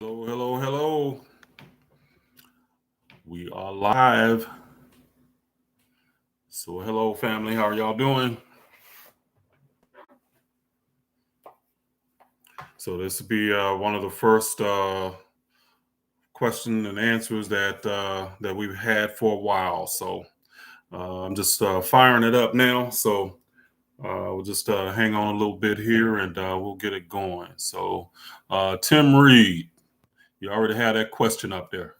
Hello, hello, hello. We are live. So, hello, family. How are y'all doing? So, this will be one of the first question and answers that we've had for a while. So, I'm just firing it up now. So, we'll just hang on a little bit here and we'll get it going. So, Tim Reed, you already had that question up there.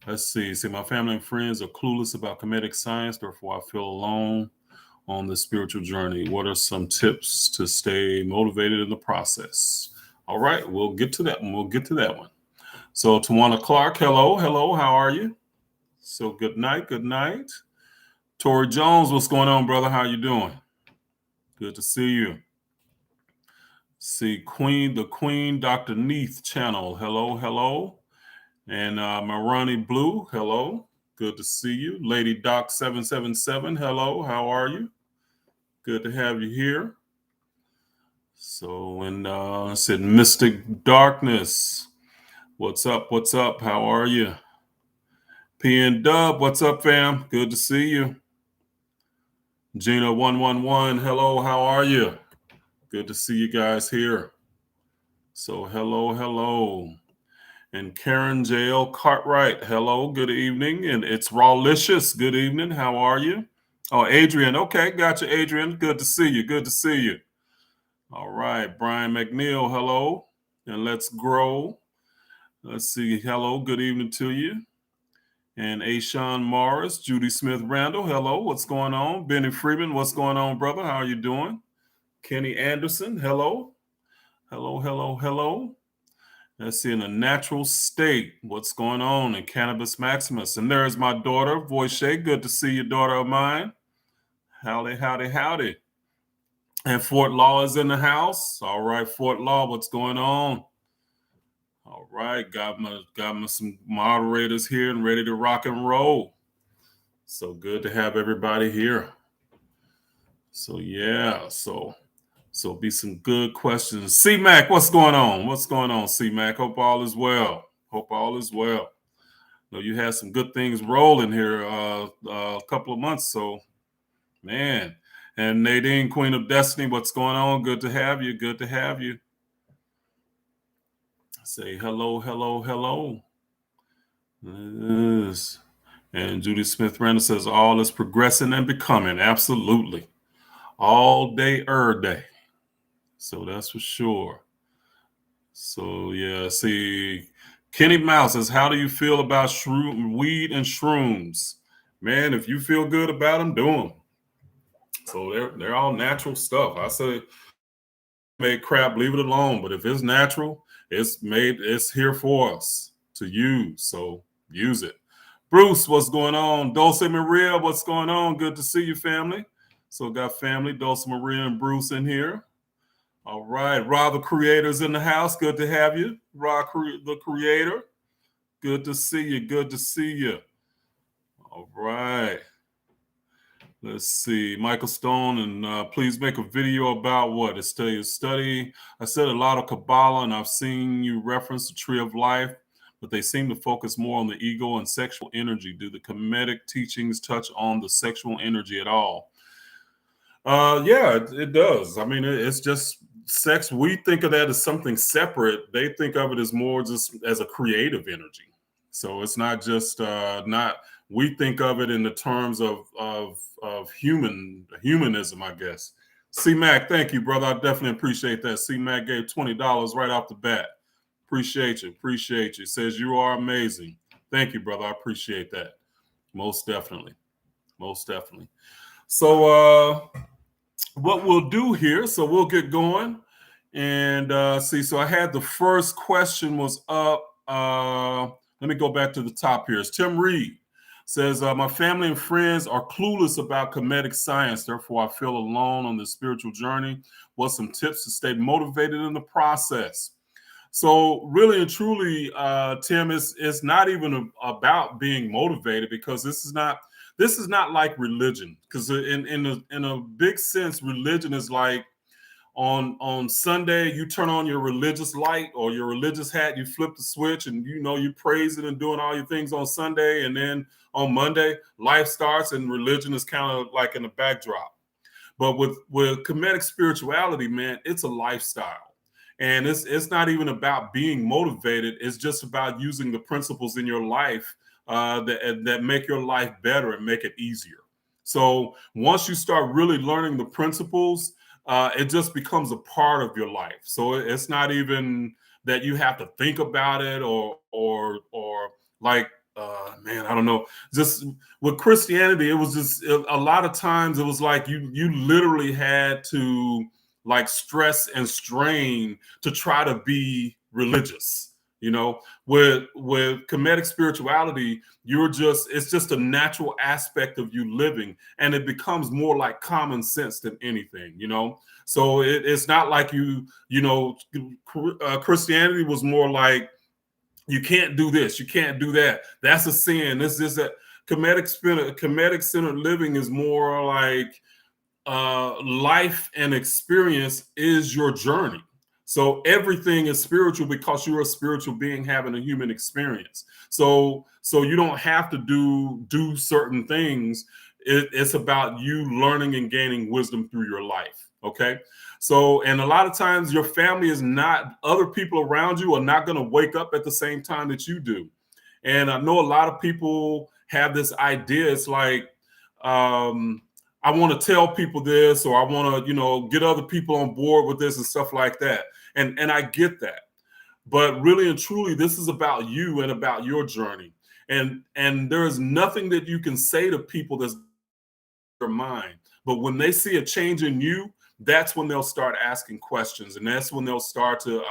Let's see. See, my family and friends are clueless about Kemetic science, therefore I feel alone on the spiritual journey. What are some tips to stay motivated in the process? All right, we'll get to that one. We'll get to that one. So, Tawana Clark, hello, hello, how are you? So, good night, good night. Tori Jones, what's going on, brother? How you doing? Good to see you. See, the Queen, Dr. Neath channel, hello, hello. And Marani Blue, hello. Good to see you. Lady Doc 777, hello. How are you? Good to have you here. So, and said Mystic Darkness, what's up? What's up? How are you? PN Dub, what's up, fam? Good to see you. Gina 111, hello. How are you? Good to see you guys here. So, hello, hello. And Karen JL Cartwright, hello, good evening. And it's Rawlicious, good evening. How are you? Oh, Adrian, okay, gotcha, Adrian. Good to see you. Good to see you. All right, Brian McNeil, hello. And let's grow. Let's see, hello, good evening to you. And Ashawn Morris, Judy Smith Randall, hello, what's going on? Benny Freeman, what's going on, brother? How are you doing? Kenny Anderson, hello. Hello, hello, hello. Let's see, in a natural state, what's going on in Cannabis Maximus? And there's my daughter, Voche. Good to see you, daughter of mine. Howdy, howdy, howdy. And Fort Law is in the house. All right, Fort Law, what's going on? All right, got my some moderators here and ready to rock and roll. So good to have everybody here. So yeah, so be some good questions. C Mac, what's going on? What's going on, C Mac? Hope all is well. Hope all is well. Know you had some good things rolling here a couple of months. So, man. And Nadine, Queen of Destiny, what's going on? Good to have you. Good to have you. Say hello, hello, hello. Yes. And Judy Smith Randall says all is progressing and becoming. Absolutely. All day, day. So that's for sure. So yeah, see, Kenny Mouse says, how do you feel about weed and shrooms? Man, if you feel good about them, do them. So they're all natural stuff. I say made crap, leave it alone. But if it's natural, it's here for us to use. So use it. Bruce, what's going on? Dulce Maria, what's going on? Good to see you, family. So got family, Dulce Maria and Bruce in here. All right. Rob the Creator's in the house. Good to have you. Rob the Creator. Good to see you. Good to see you. All right. Let's see. Michael Stone, and please make a video about what? It's study. I said a lot of Kabbalah, and I've seen you reference the Tree of Life, but they seem to focus more on the ego and sexual energy. Do the Kemetic teachings touch on the sexual energy at all? Yeah, it does. I mean, it's just sex. We think of that as something separate. They think of it as more just as a creative energy. So it's not just not. We think of it in the terms of humanism, I guess. C Mac, thank you, brother. I definitely appreciate that. C Mac gave $20 right off the bat. Appreciate you. Appreciate you. Says you are amazing. Thank you, brother. I appreciate that. Most definitely. Most definitely. So what we'll do here, so we'll get going and see. So I had the first question was up. Let me go back to the top here. It's Tim Reed says, my family and friends are clueless about Kemetic science. Therefore, I feel alone on this spiritual journey. What's some tips to stay motivated in the process? So really and truly, Tim, it's not even about being motivated, because this is not like religion. Because in a big sense, religion is like on Sunday, you turn on your religious light or your religious hat, you flip the switch, and you praising and doing all your things on Sunday, and then on Monday, life starts and religion is kind of like in the backdrop. But with Kemetic spirituality, man, it's a lifestyle. And it's not even about being motivated. It's just about using the principles in your life that make your life better and make it easier. So once you start really learning the principles, it just becomes a part of your life. So it's not even that you have to think about it or like man, I don't know. Just with Christianity, it was just a lot of times it was like you literally had to like stress and strain to try to be religious. With Kemetic spirituality, it's just a natural aspect of you living, and it becomes more like common sense than anything. So it's not like Christianity was more like, you can't do this, you can't do that, that's a sin, this is that. Kemetic centered living is more like life and experience is your journey. So everything is spiritual because you're a spiritual being having a human experience. So you don't have to do certain things. It's about you learning and gaining wisdom through your life. Okay. So, and a lot of times your family is not, other people around you are not going to wake up at the same time that you do. And I know a lot of people have this idea. It's like, I want to tell people this, or I want to, get other people on board with this and stuff like that. And I get that. But really and truly, this is about you and about your journey. And there is nothing that you can say to people that's their mind. But when they see a change in you, that's when they'll start asking questions. And that's when they'll start to,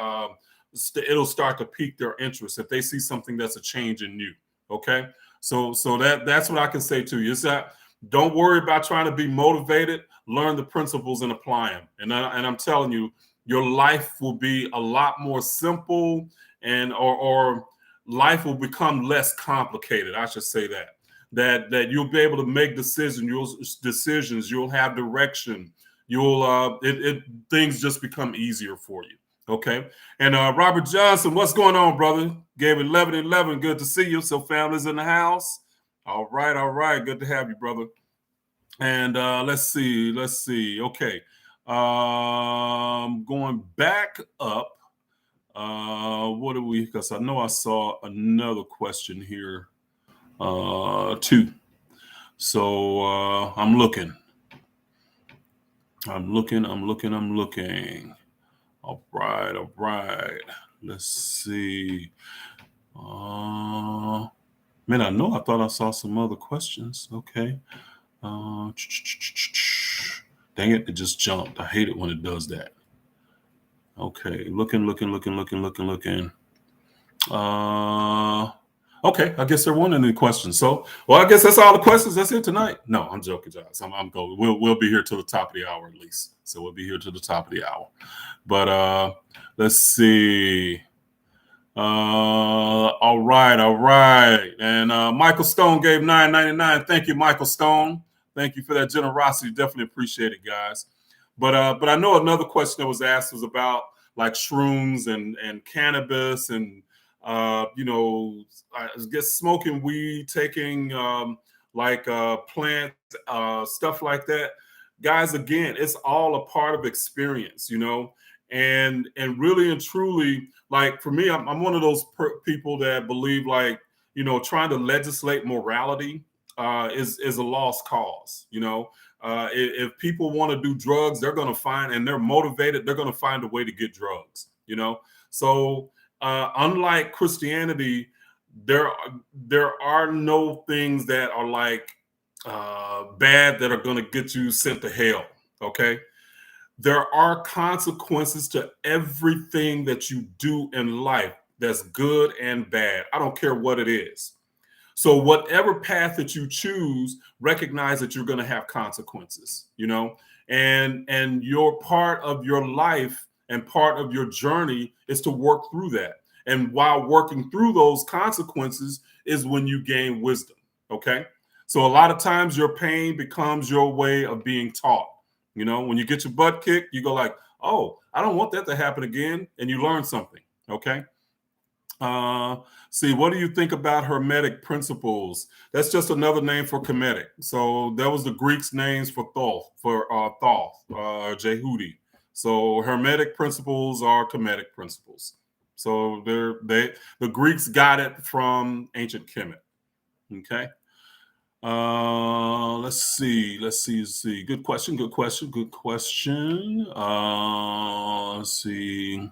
it'll start to pique their interest if they see something that's a change in you. Okay. So that's what I can say to you. Is that don't worry about trying to be motivated. Learn the principles and apply them. And I'm telling you, your life will be a lot more simple, and or life will become less complicated. I should say that you'll be able to make decisions. You'll have direction. Things just become easier for you. Okay. And Robert Johnson, what's going on, brother? Gave 11-11. Good to see you. So family's in the house. All right. Good to have you, brother. And let's see. Okay. Going back up. What do we? Because I know I saw another question here too. So I'm looking. All right. Let's see. Man, I thought I saw some other questions. Okay. Dang it just jumped. I hate it when it does that. Okay. Looking. Okay, I guess there weren't any questions. So, well, I guess that's all the questions. That's it tonight. No, I'm joking, guys. I'm going. We'll be here till the top of the hour at least. So we'll be here till the top of the hour. But let's see. All right. And Michael Stone gave $9.99. Thank you, Michael Stone. Thank you for that generosity. Definitely appreciate it, guys. But I know another question that was asked was about like shrooms and cannabis and I guess smoking weed, taking plant stuff like that. Guys, again, it's all a part of experience, and really and truly, like for me, I'm one of those people that believe like, trying to legislate morality is a lost cause. If people want to do drugs, they're going to find, and they're motivated, they're going to find a way to get drugs. So unlike Christianity, there are no things that are like bad that are going to get you sent to hell. Okay. There are consequences to everything that you do in life that's good and bad. I don't care what it is. So whatever path that you choose, recognize that you're going to have consequences, and your part of your life and part of your journey is to work through that. And while working through those consequences is when you gain wisdom. Okay. So a lot of times your pain becomes your way of being taught. When you get your butt kicked, you go like, Oh, I don't want that to happen again. And you learn something. Okay. See, what do you think about hermetic principles? That's just another name for Kemetic. So that was the Greeks' names for Thoth, Jehudi. So hermetic principles are Kemetic principles. So the Greeks got it from ancient Kemet. Okay. Let's see. Good question. Let's see.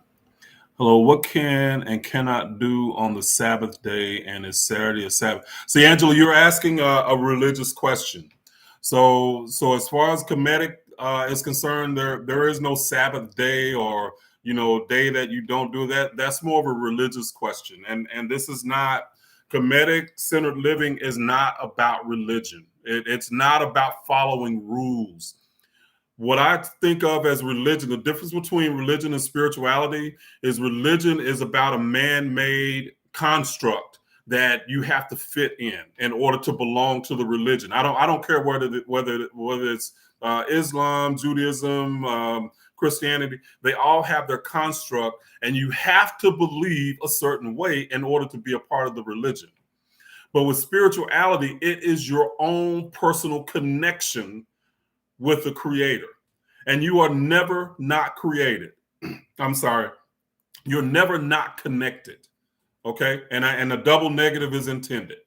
Hello, what can and cannot do on the Sabbath day, and is Saturday a Sabbath? See, Angela, you're asking a religious question. So as far as Kemetic is concerned, there is no Sabbath day or day that you don't do that. That's more of a religious question, and this is not Kemetic centered living is not about religion. It's not about following rules. What I think of as religion, the difference between religion and spirituality is religion is about a man-made construct that you have to fit in order to belong to the religion. I don't care whether it's Islam, Judaism, Christianity. They all have their construct, and you have to believe a certain way in order to be a part of the religion. But with spirituality, it is your own personal connection with the creator. And you are never not created. I'm sorry. You're never not connected. Okay. And a double negative is intended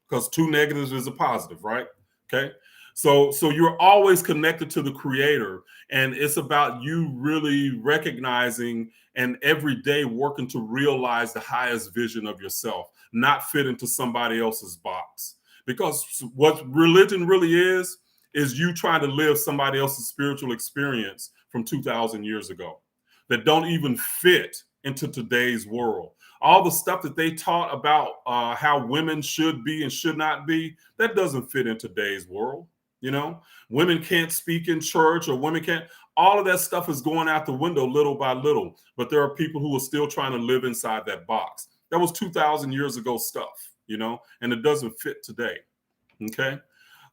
because two negatives is a positive, right? Okay. So you're always connected to the creator, and it's about you really recognizing and every day working to realize the highest vision of yourself, not fit into somebody else's box. Because what religion really is you trying to live somebody else's spiritual experience from 2,000 years ago that don't even fit into today's world. All the stuff that they taught about how women should be and should not be, that doesn't fit in today's world. Women can't speak in church, or women can't. All of that stuff is going out the window little by little. But there are people who are still trying to live inside that box. That was 2,000 years ago stuff, and it doesn't fit today. Okay.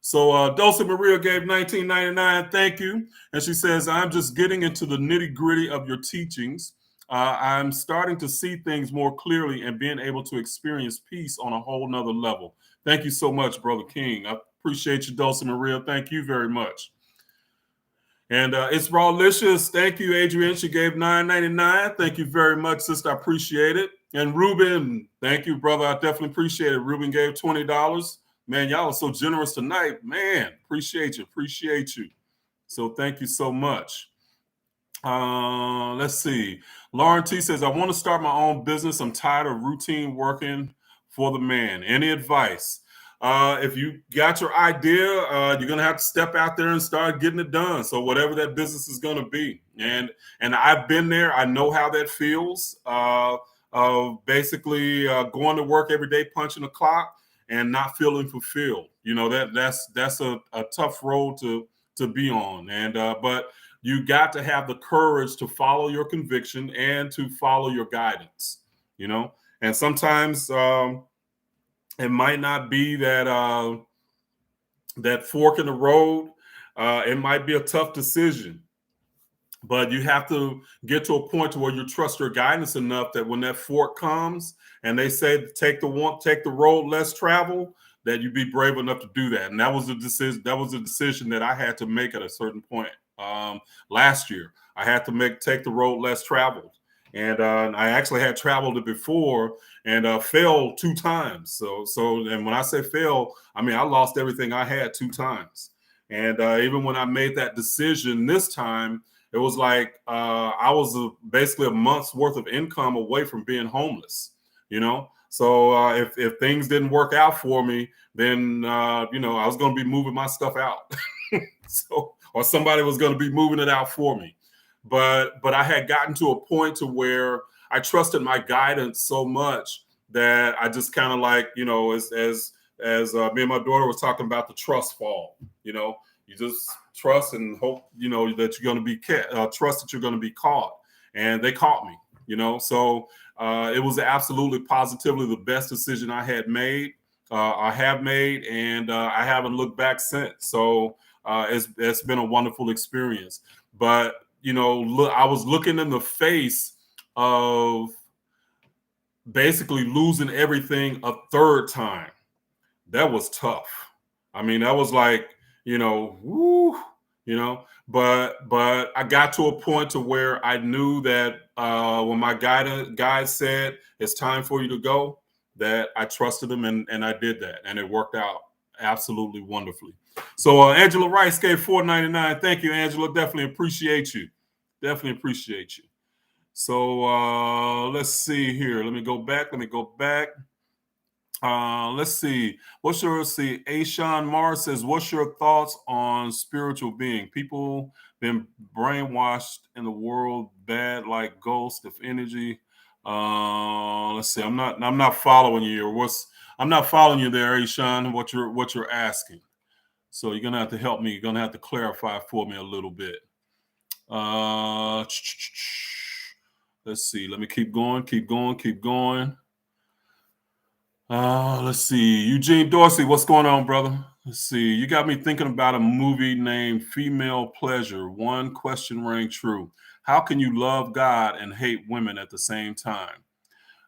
So Dulce Maria gave $19.99. Thank you. And she says, I'm just getting into the nitty gritty of your teachings. I'm starting to see things more clearly and being able to experience peace on a whole nother level. Thank you so much, Brother King. I appreciate you, Dulce Maria. Thank you very much. And it's Rawlicious. Thank you, Adrienne. She gave $9.99. Thank you very much, sister. I appreciate it. And Ruben, thank you, brother. I definitely appreciate it. Ruben gave $20. Man, y'all are so generous tonight. Man, appreciate you. So thank you so much. Let's see. Lauren T says, I want to start my own business. I'm tired of routine working for the man. Any advice? If you got your idea, you're going to have to step out there and start getting it done. So whatever that business is going to be. And I've been there. I know how that feels. Basically going to work every day, punching the clock, and not feeling fulfilled. That's a tough road to be on. And but you got to have the courage to follow your conviction and to follow your guidance. And sometimes it might not be that fork in the road. It might be a tough decision, but you have to get to a point to where you trust your guidance enough that when that fork comes and they say take the road less traveled, that you be brave enough to do that. And that was a decision. That was a decision that I had to make at a certain point last year. I had to take the road less traveled, and I actually had traveled it before and failed 2 times. So and when I say fail, I mean I lost everything I had 2 times. And even when I made that decision this time, it was like I was basically a month's worth of income away from being homeless. So if things didn't work out for me, then I was going to be moving my stuff out. Or somebody was going to be moving it out for me. But I had gotten to a point to where I trusted my guidance so much that I just kind of like, as me and my daughter was talking about the trust fall, you just trust and hope, that you're going to be trust that you're going to be caught. And they caught me, So it was absolutely positively the best decision I have made, and I haven't looked back since. So it's been a wonderful experience. But I was looking in the face of basically losing everything a third time. That was tough. I mean, that was like, woo, but I got to a point to where I knew that when my guide said it's time for you to go, that I trusted him, and I did that, and it worked out absolutely wonderfully. So Angela Rice gave $4.99. Thank you, Angela. Definitely appreciate you. Definitely appreciate you. So let's see here. Let me go back. Let's see. Ashawn Mars says, "What's your thoughts on spiritual being? People been brainwashed in the world, bad like ghosts of energy." Let's see. I'm not following you. I'm not following you there, Ashawn. What you're asking. So you're gonna have to help me. You're gonna have to clarify for me a little bit. Let's see. Let me keep going. Let's see. Eugene Dorsey, what's going on, brother? Let's see. You got me thinking about a movie named Female Pleasure. One question rang true. How can you love God and hate women at the same time?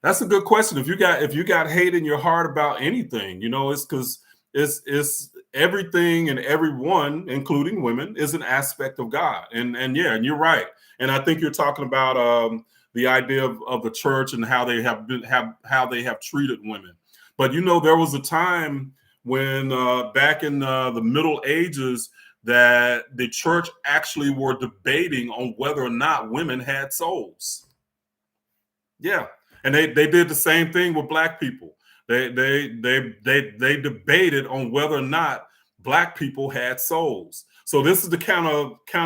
That's a good question. If you got hate in your heart about anything, it's because it's everything and everyone, including women, is an aspect of God. And you're right. And I think you're talking about the idea of the church and how they have treated women. But there was a time when back in the Middle Ages that the church actually were debating on whether or not women had souls. Yeah, and they did the same thing with black people. They debated on whether or not black people had souls. So this is the kind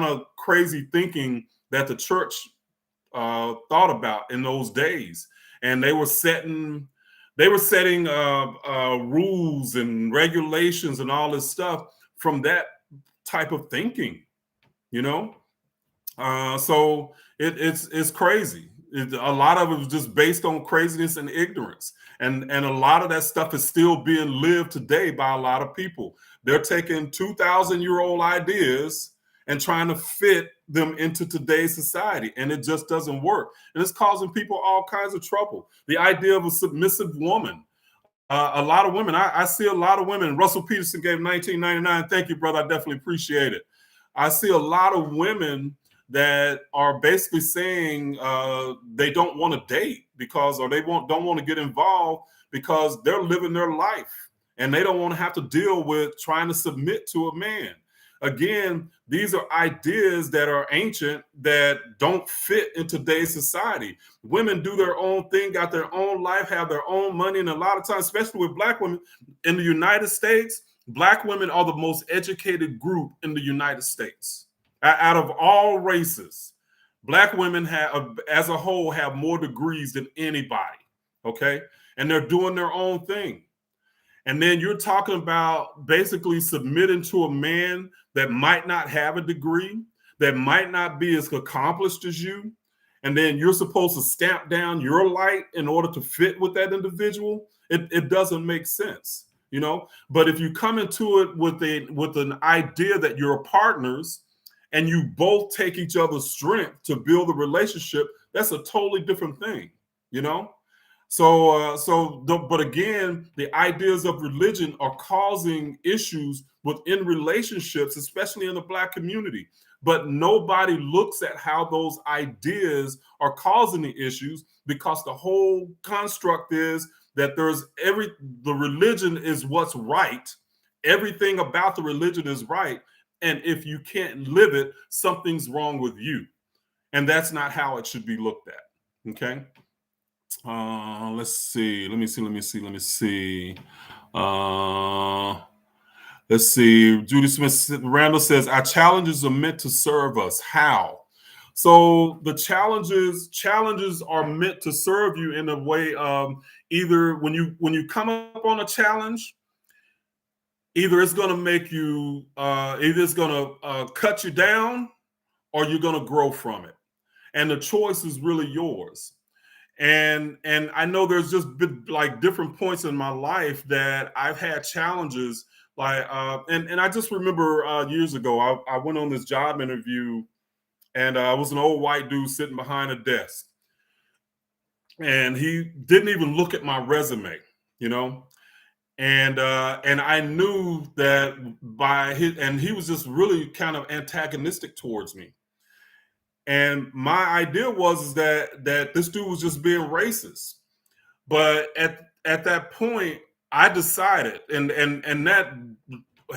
of crazy thinking that the church thought about in those days, and they were setting rules and regulations and all this stuff from that type of thinking. So it's crazy. A lot of it was just based on craziness and ignorance, and a lot of that stuff is still being lived today by a lot of people. They're taking 2,000-year-old ideas and trying to fit them into today's society, and it just doesn't work. And it's causing people all kinds of trouble. The idea of a submissive woman. A lot of women, I see a lot of women. Russell Peterson gave $19.99. Thank you, brother. I definitely appreciate it. I see a lot of women that are basically saying they don't want to date or they don't want to get involved because they're living their life and they don't want to have to deal with trying to submit to a man. Again, these are ideas that are ancient that don't fit in today's society. Women do their own thing, got their own life, have their own money, and a lot of times, especially with black women in the United States, black women are the most educated group in the United States. Out of all races, black women as a whole, have more degrees than anybody, okay? And they're doing their own thing. And then you're talking about basically submitting to a man that might not have a degree, that might not be as accomplished as you. And then you're supposed to stamp down your light in order to fit with that individual. It doesn't make sense, But if you come into it with an idea that you're partners and you both take each other's strength to build a relationship, that's a totally different thing, But again, the ideas of religion are causing issues within relationships, especially in the black community. But nobody looks at how those ideas are causing the issues, because the whole construct is that the religion is what's right. Everything about the religion is right. And if you can't live it, something's wrong with you. And that's not how it should be looked at. Okay. Let's see. Let me see. Let's see. Judy Smith Randall says, our challenges are meant to serve us. How? So the challenges are meant to serve you in a way of either when you come up on a challenge, either it's going to make you, either it's going to cut you down, or you're going to grow from it. And the choice is really yours. And I know there's just been like different points in my life that I've had challenges. Like, and I just remember years ago, I went on this job interview, and it was an old white dude sitting behind a desk, and he didn't even look at my resume, you know. And I knew that by his, and he was just really kind of antagonistic towards me. And my idea was is that this dude was just being racist. But at that point, I decided, and that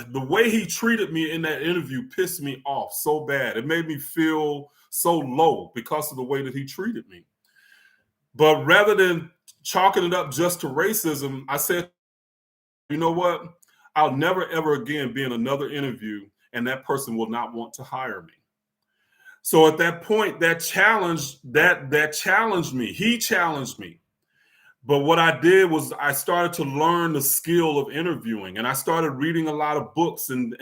the way he treated me in that interview pissed me off so bad. It made me feel so low because of the way that he treated me. But rather than chalking it up just to racism, I said, you know what? I'll never ever again be in another interview, and that person will not want to hire me. So at that point, that challenged me. He challenged me. But what I did was I started to learn the skill of interviewing, and I started reading a lot of books and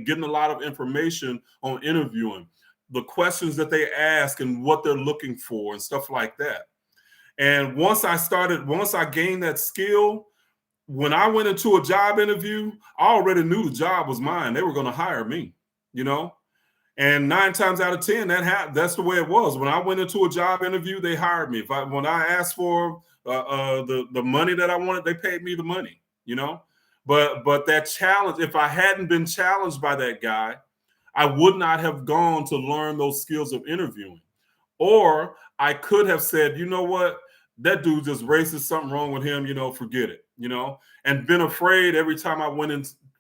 getting a lot of information on interviewing, the questions that they ask and what they're looking for and stuff like that. And once I gained that skill, when I went into a job interview, I already knew the job was mine. They were going to hire me, you know? And 9 times out of 10, that's the way it was. When I went into a job interview, they hired me. When I asked for the money that I wanted, they paid me the money, you know? But that challenge, if I hadn't been challenged by that guy, I would not have gone to learn those skills of interviewing. Or I could have said, you know what? That dude just racist, something wrong with him, you know, forget it, you know, and been afraid every time I went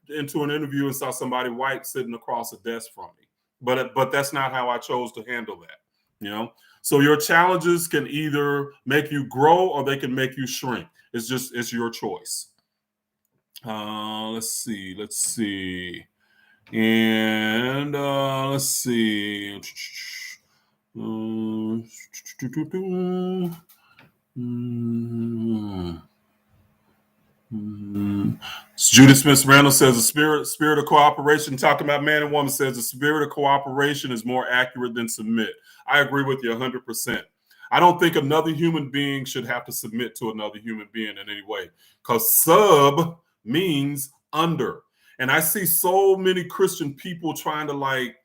into an interview and saw somebody white sitting across a desk from me. But that's not how I chose to handle that, you know. So your challenges can either make you grow or they can make you shrink. It's your choice. Let's see. And let's see. Judith Smith Randall says the spirit of cooperation, talking about man and woman, says the spirit of cooperation is more accurate than submit. I agree with you 100%. I don't think another human being should have to submit to another human being in any way, because sub means under. And I see so many Christian people trying to like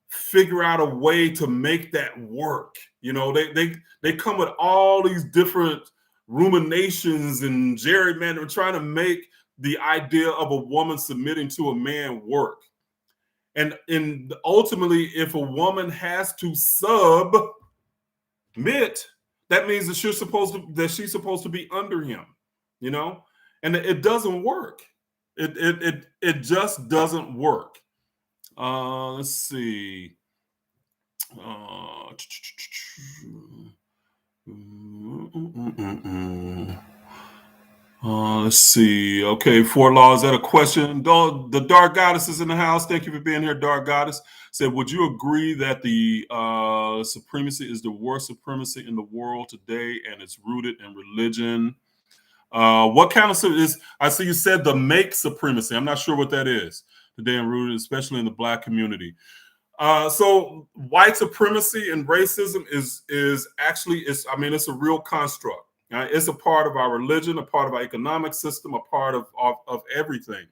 figure out a way to make that work. You know, they come with all these different ruminations and gerrymandering, trying to make the idea of a woman submitting to a man work. And ultimately, if a woman has to submit, that means that she's supposed to be under him, you know, and it doesn't work. It just doesn't work. Let's see. Let's see. Okay, Fort Law, is that a question? The Dark Goddess is in the house. Thank you for being here, Dark Goddess. Said, would you agree that the supremacy is the worst supremacy in the world today, and it's rooted in religion? What kind of is? I see you said the make supremacy. I'm not sure what that is today, and rooted, especially in the Black community. So white supremacy and racism is actually it's a real construct. It's a part of our religion, a part of our economic system, a part of everything,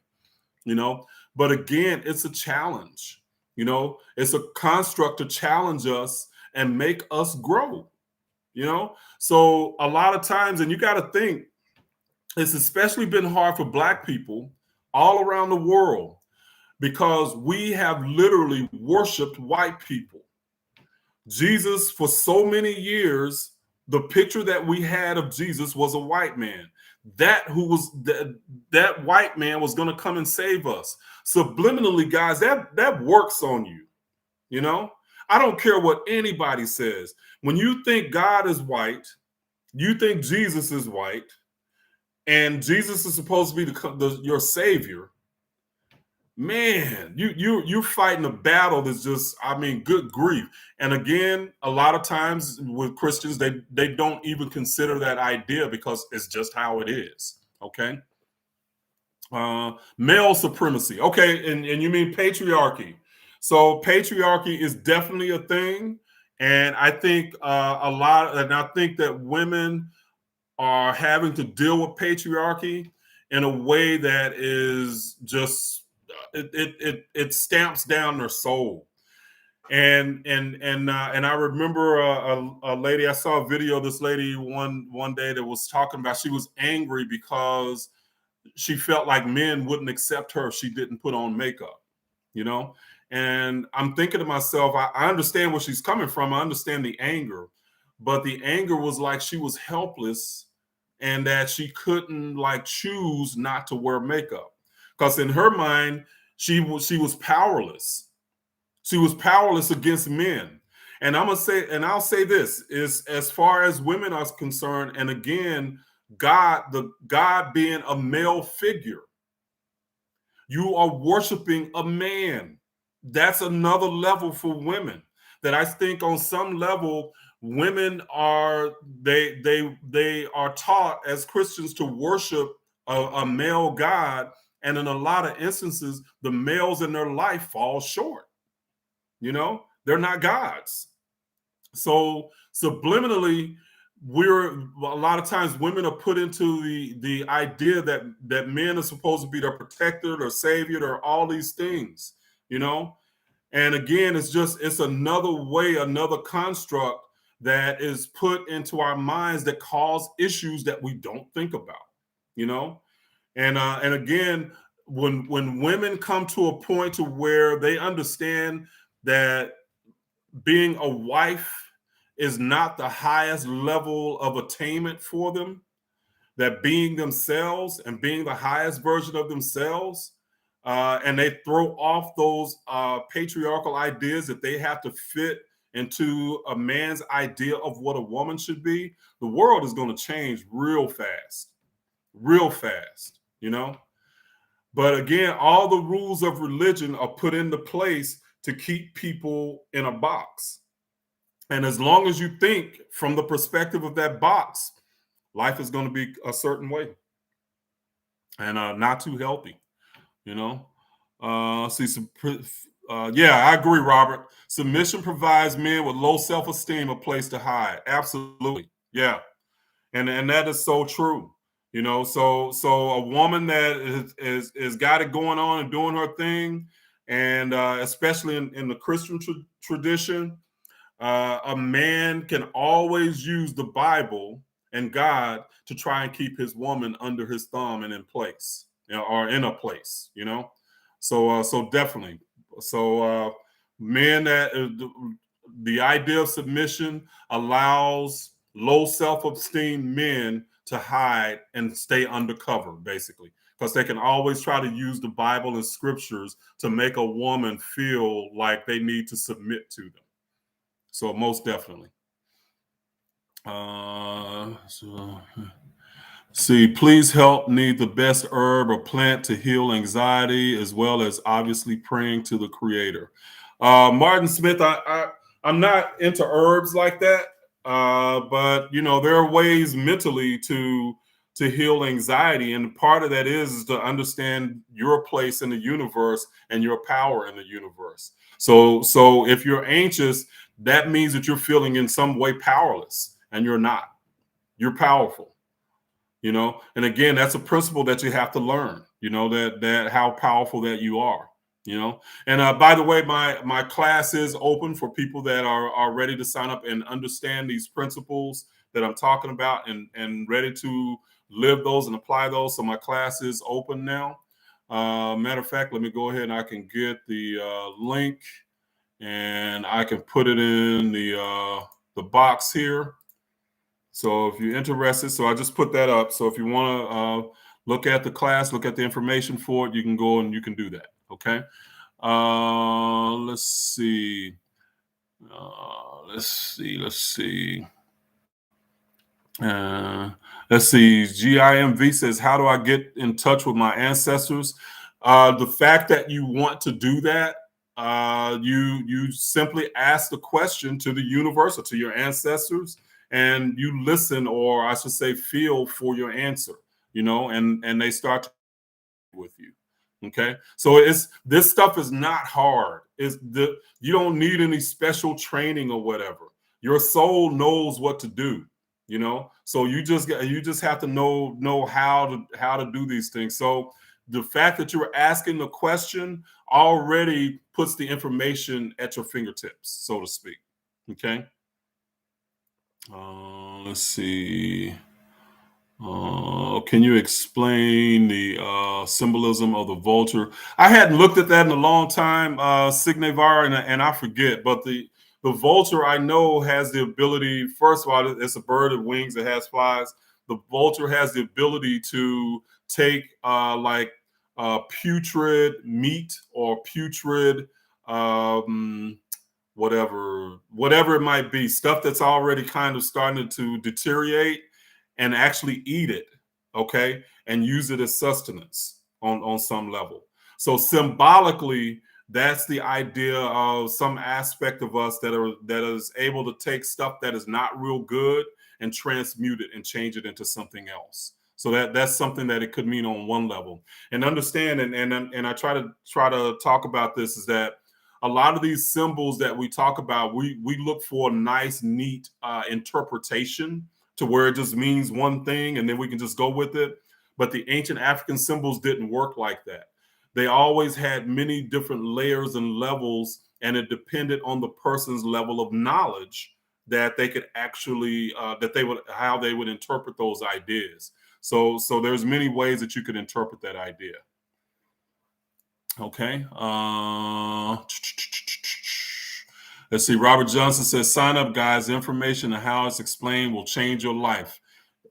you know. But again, it's a challenge, you know. It's a construct to challenge us and make us grow, you know. So a lot of times, and you got to think, it's especially been hard for Black people all around the world, because we have literally worshiped white people. Jesus, for so many years, the picture that we had of Jesus was a white man. That white man was going to come and save us. Subliminally, guys, that works on you. You know, I don't care what anybody says. When you think God is white, you think Jesus is white, and Jesus is supposed to be your savior. Man, you're fighting a battle that's just, good grief. And again, a lot of times with Christians, they don't even consider that idea because it's just how it is. Okay. Male supremacy. Okay, and you mean patriarchy. So patriarchy is definitely a thing. And I think I think that women are having to deal with patriarchy in a way that is just it stamps down their soul. And I remember a lady. I saw a video of this lady one day that was talking about she was angry because she felt like men wouldn't accept her if she didn't put on makeup, you know. And I'm thinking to myself, I understand where she's coming from. I understand the anger, but the anger was like she was helpless and that she couldn't like choose not to wear makeup because in her mind she was powerless. She was powerless against men. And I'm gonna say, and I'll say this is as far as women are concerned, and again, God being a male figure, you are worshiping a man. That's another level for women. That I think on some level, women are they are taught as Christians to worship a male God, and in a lot of instances, the males in their life fall short. You know, they're not gods. So subliminally, we're a lot of times women are put into the idea that men are supposed to be their protector, their savior, or all these things, you know. And again, it's another way, another construct that is put into our minds that cause issues that we don't think about, you know. And again, when women come to a point to where they understand that being a wife is not the highest level of attainment for them, that being themselves and being the highest version of themselves, and they throw off those patriarchal ideas that they have to fit into a man's idea of what a woman should be, the world is going to change real fast, you know. But again, all the rules of religion are put into place to keep people in a box. And as long as you think from the perspective of that box, life is going to be a certain way and not too healthy, you know. Yeah, I agree, Robert. Submission provides men with low self-esteem a place to hide. Absolutely, yeah, and that is so true. You know, so a woman that is got it going on and doing her thing, and especially in the Christian tradition, a man can always use the Bible and God to try and keep his woman under his thumb and in place, you know, or in a place, you know. So definitely, men that the idea of submission allows low self-esteem men to hide and stay undercover, basically, because they can always try to use the Bible and scriptures to make a woman feel like they need to submit to them. So most definitely. See, please help need the best herb or plant to heal anxiety, as well as obviously praying to the Creator. Martin Smith, I'm not into herbs like that, but you know there are ways mentally to heal anxiety, and part of that is to understand your place in the universe and your power in the universe. So if you're anxious, that means that you're feeling in some way powerless, and you're not. You're powerful, you know. And again, that's a principle that you have to learn. You know that how powerful that you are. You know. And by the way, my class is open for people that are ready to sign up and understand these principles that I'm talking about and ready to live those and apply those. So my class is open now. Matter of fact, let me go ahead and I can get the link and I can put it in the box here. So if you're interested, so I just put that up. So if you want to look at the class, look at the information for it, you can go and you can do that. Okay. Let's see. Let's see. Let's see. GIMV says, how do I get in touch with my ancestors? The fact that you want to do that, you simply ask the question to the universe or to your ancestors, and you listen, or I should say, feel for your answer. You know, and they start to with you. Okay, so this stuff is not hard. You don't need any special training or whatever. Your soul knows what to do. So you just have to know how to do these things. So the fact that you're asking the question already puts the information at your fingertips, so to speak. Okay. Let's see. Can you explain the symbolism of the vulture? I hadn't looked at that in a long time, Signevar, and I forget. But the vulture I know has the ability. First of all, it's a bird with wings. It has flies. The vulture has the ability to take putrid meat or putrid whatever it might be, stuff that's already kind of starting to deteriorate, and actually eat it, okay, and use it as sustenance on some level. So symbolically, that's the idea of some aspect of us that is able to take stuff that is not real good and transmute it and change it into something else. So that's something that it could mean on one level. And understand, and I try to talk about this, is that a lot of these symbols that we talk about, we look for a nice, neat interpretation to where it just means one thing and then we can just go with it. But the ancient African symbols didn't work like that. They always had many different layers and levels, and it depended on the person's level of knowledge that they could actually how they would interpret those ideas. So there's many ways that you could interpret that idea. Okay. Let's see. Robert Johnson says, sign up, guys. Information and how it's explained will change your life.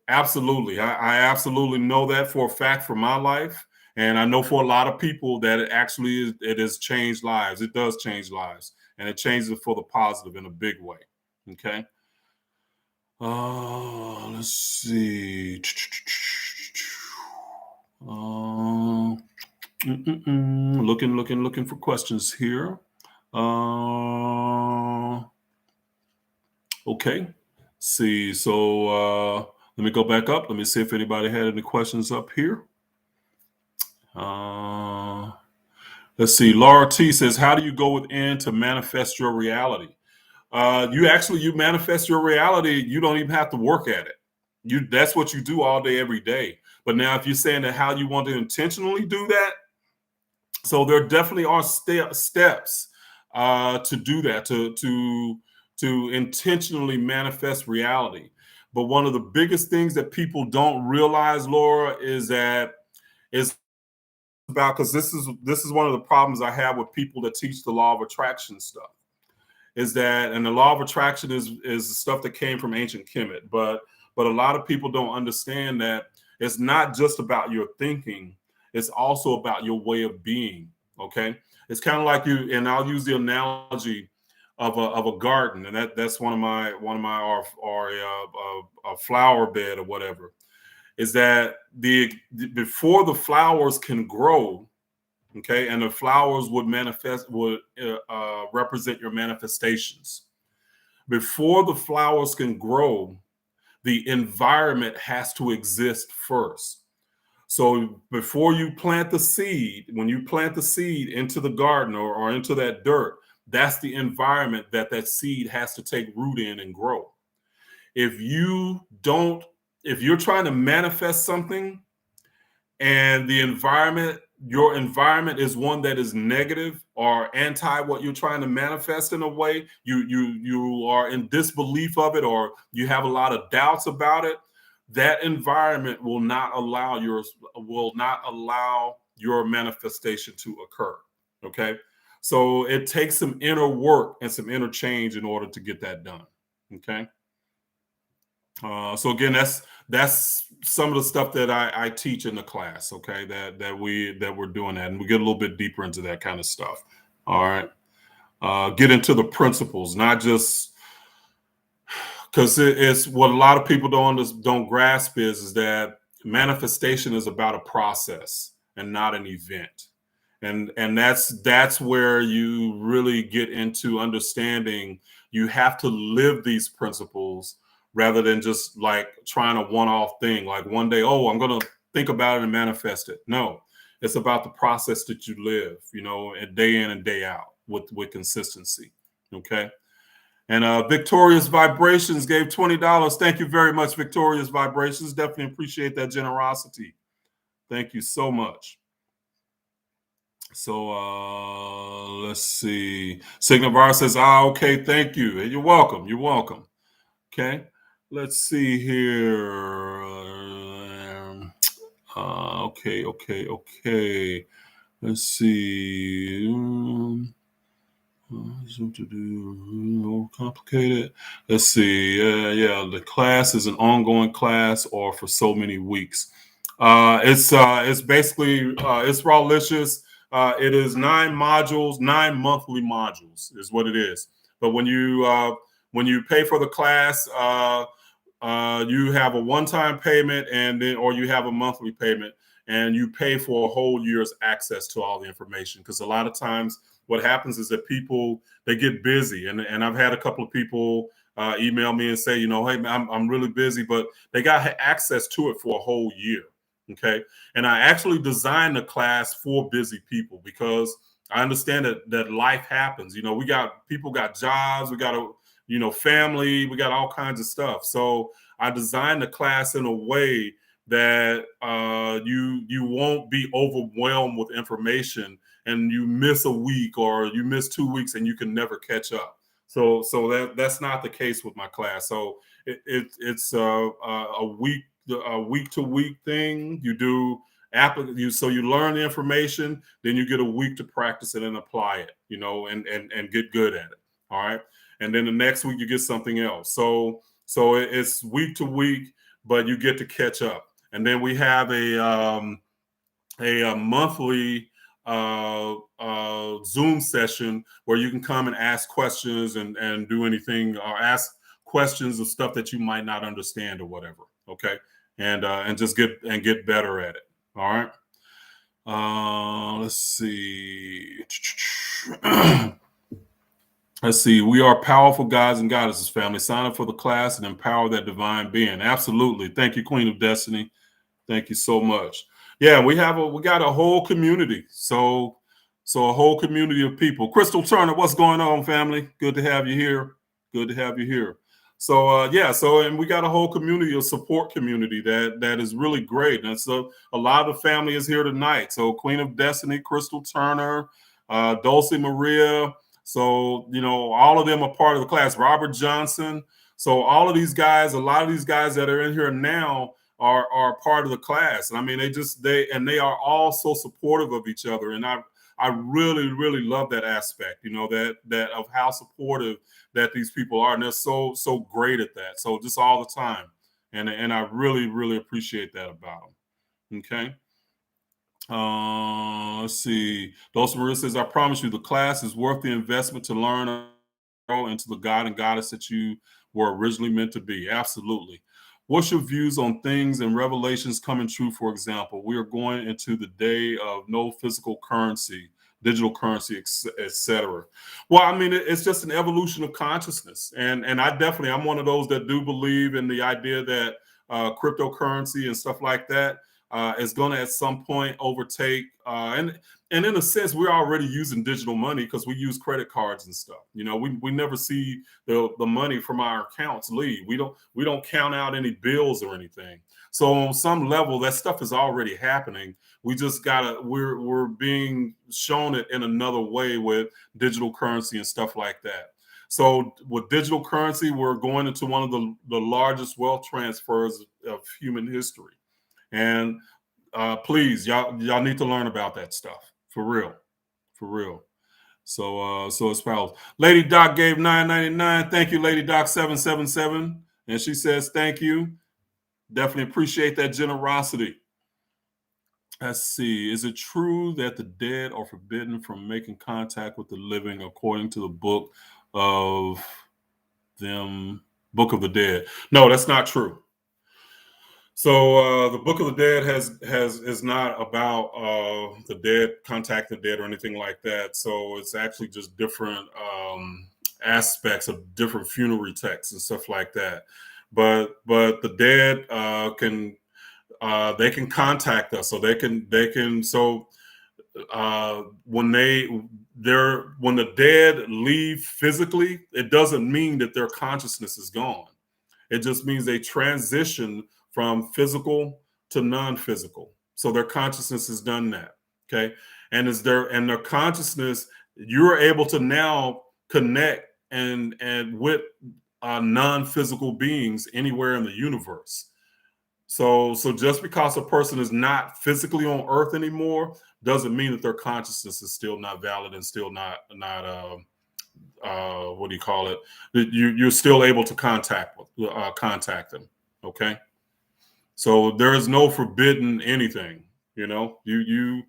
Absolutely. I absolutely know that for a fact for my life. And I know for a lot of people that it has changed lives. It does change lives. And it changes it for the positive in a big way. Okay. Let's see. Looking for questions here. Okay. See, so let me go back up. Let me see if anybody had any questions up here. Let's see. Laura T says, how do you go within to manifest your reality? You manifest your reality. You don't even have to work at it. That's what you do all day, every day. But now if you're saying that how you want to intentionally do that, so there definitely are steps to do that, to intentionally manifest reality. But one of the biggest things that people don't realize, Laura, is that it's about, because this is one of the problems I have with people that teach the law of attraction stuff, is that, and the law of attraction is the stuff that came from ancient Kemet, but a lot of people don't understand that it's not just about your thinking. It's also about your way of being. Okay, it's kind of like you, and I'll use the analogy of a garden, and that's one of my or a flower bed or whatever. Is that before the flowers can grow, okay, and the flowers would represent your manifestations. Before the flowers can grow, the environment has to exist first. So before you plant the seed, when you plant the seed into the garden or into that dirt, that's the environment that seed has to take root in and grow. If you're trying to manifest something and your environment is one that is negative or anti what you're trying to manifest, in a way, you are in disbelief of it, or you have a lot of doubts about it, that environment will not allow your manifestation to occur. Okay. So it takes some inner work and some inner change in order to get that done. Okay. So again, that's some of the stuff that I teach in the class. Okay. That we're doing that, and we get a little bit deeper into that kind of stuff. All right. Get into the principles, not just, because it's what a lot of people don't grasp is that manifestation is about a process and not an event. And that's where you really get into understanding you have to live these principles rather than just like trying a one-off thing. Like one day, I'm going to think about it and manifest it. No, it's about the process that you live, and day in and day out with consistency. Okay. And Victorious Vibrations gave $20. Thank you very much, Victorious Vibrations. Definitely appreciate that generosity. Thank you so much. So let's see. Signavar says, okay, thank you. You're welcome. You're welcome. Okay. Let's see here. Okay. Let's see. More complicated. Let's see. Yeah, the class is an ongoing class or for so many weeks. It's basically it's rawlicious. It is 9 modules, 9 monthly modules is what it is. But when you pay for the class, you have a one-time payment and then or you have a monthly payment and you pay for a whole year's access to all the information because a lot of times what happens is that people they get busy and I've had a couple of people email me and say, you know, hey man, I'm really busy, but they got access to it for a whole year. Okay. And I actually designed the class for busy people because I understand that life happens. You know, we got people got jobs, we got a family, we got all kinds of stuff. So I designed the class in a way that you won't be overwhelmed with information and you miss a week or you miss 2 weeks and you can never catch up. So that's not the case with my class. So it's a week to week thing. You do so you learn the information, then you get a week to practice it and apply it, and get good at it. All right. And then the next week you get something else. So it's week to week, but you get to catch up. And then we have a monthly Zoom session where you can come and ask questions and do anything or ask questions of stuff that you might not understand or whatever. Okay, and just get better at it. All right. Let's see. Let's see. We are powerful gods and goddesses, family. Sign up for the class and empower that divine being. Absolutely. Thank you, Queen of Destiny. Thank you so much. Yeah, we got a whole community. So a whole community of people. Crystal Turner, what's going on, family? Good to have you here. Good to have you here. So and we got a whole community, a support community that is really great. And so a lot of the family is here tonight. So Queen of Destiny, Crystal Turner, Dulcie Maria. So, all of them are part of the class. Robert Johnson. So all of these guys, a lot of these guys that are in here now are part of the class. And I mean, they are all so supportive of each other. And I really, really love that aspect, that of how supportive that these people are. And they're so great at that. So just all the time. And I really, really appreciate that about them. Okay. Let's see. Dulce Maria says, I promise you the class is worth the investment to learn and grow into the God and goddess that you were originally meant to be. Absolutely. What's your views on things and revelations coming true? For example, we are going into the day of no physical currency, digital currency, etc. Well, I mean, it's just an evolution of consciousness. And I'm one of those that do believe in the idea that cryptocurrency and stuff like that is going to at some point overtake and in a sense we're already using digital money because we use credit cards and stuff. We never see the money from our accounts leave. We don't count out any bills or anything. So on some level that stuff is already happening. We just we're being shown it in another way with digital currency and stuff like that. So with digital currency, we're going into one of the largest wealth transfers of human history. And please, y'all need to learn about that stuff for real, for real. So as follows. Lady Doc gave $9.99. Thank you, Lady Doc 777, and she says thank you. Definitely appreciate that generosity. Let's see. Is it true that the dead are forbidden from making contact with the living, according to the book of Book of the Dead? No, that's not true. So the Book of the Dead is not about the dead, contact the dead, or anything like that. So it's actually just different aspects of different funerary texts and stuff like that. But the dead they can contact us, so they can so when the dead leave physically, it doesn't mean that their consciousness is gone. It just means they transition from physical to non-physical. So their consciousness has done that. Okay. and is there and their consciousness, you're able to now connect and with non-physical beings anywhere in the universe. So just because a person is not physically on Earth anymore doesn't mean that their consciousness is still not valid and still not what do you call it? You're still able to contact them. Okay, so there is no forbidden anything. You know, you.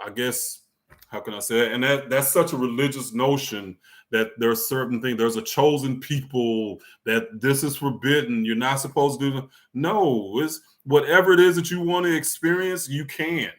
I guess, how can I say it? And that's such a religious notion that there's certain things. There's a chosen people that this is forbidden. You're not supposed to do. No, it's whatever it is that you want to experience. You can.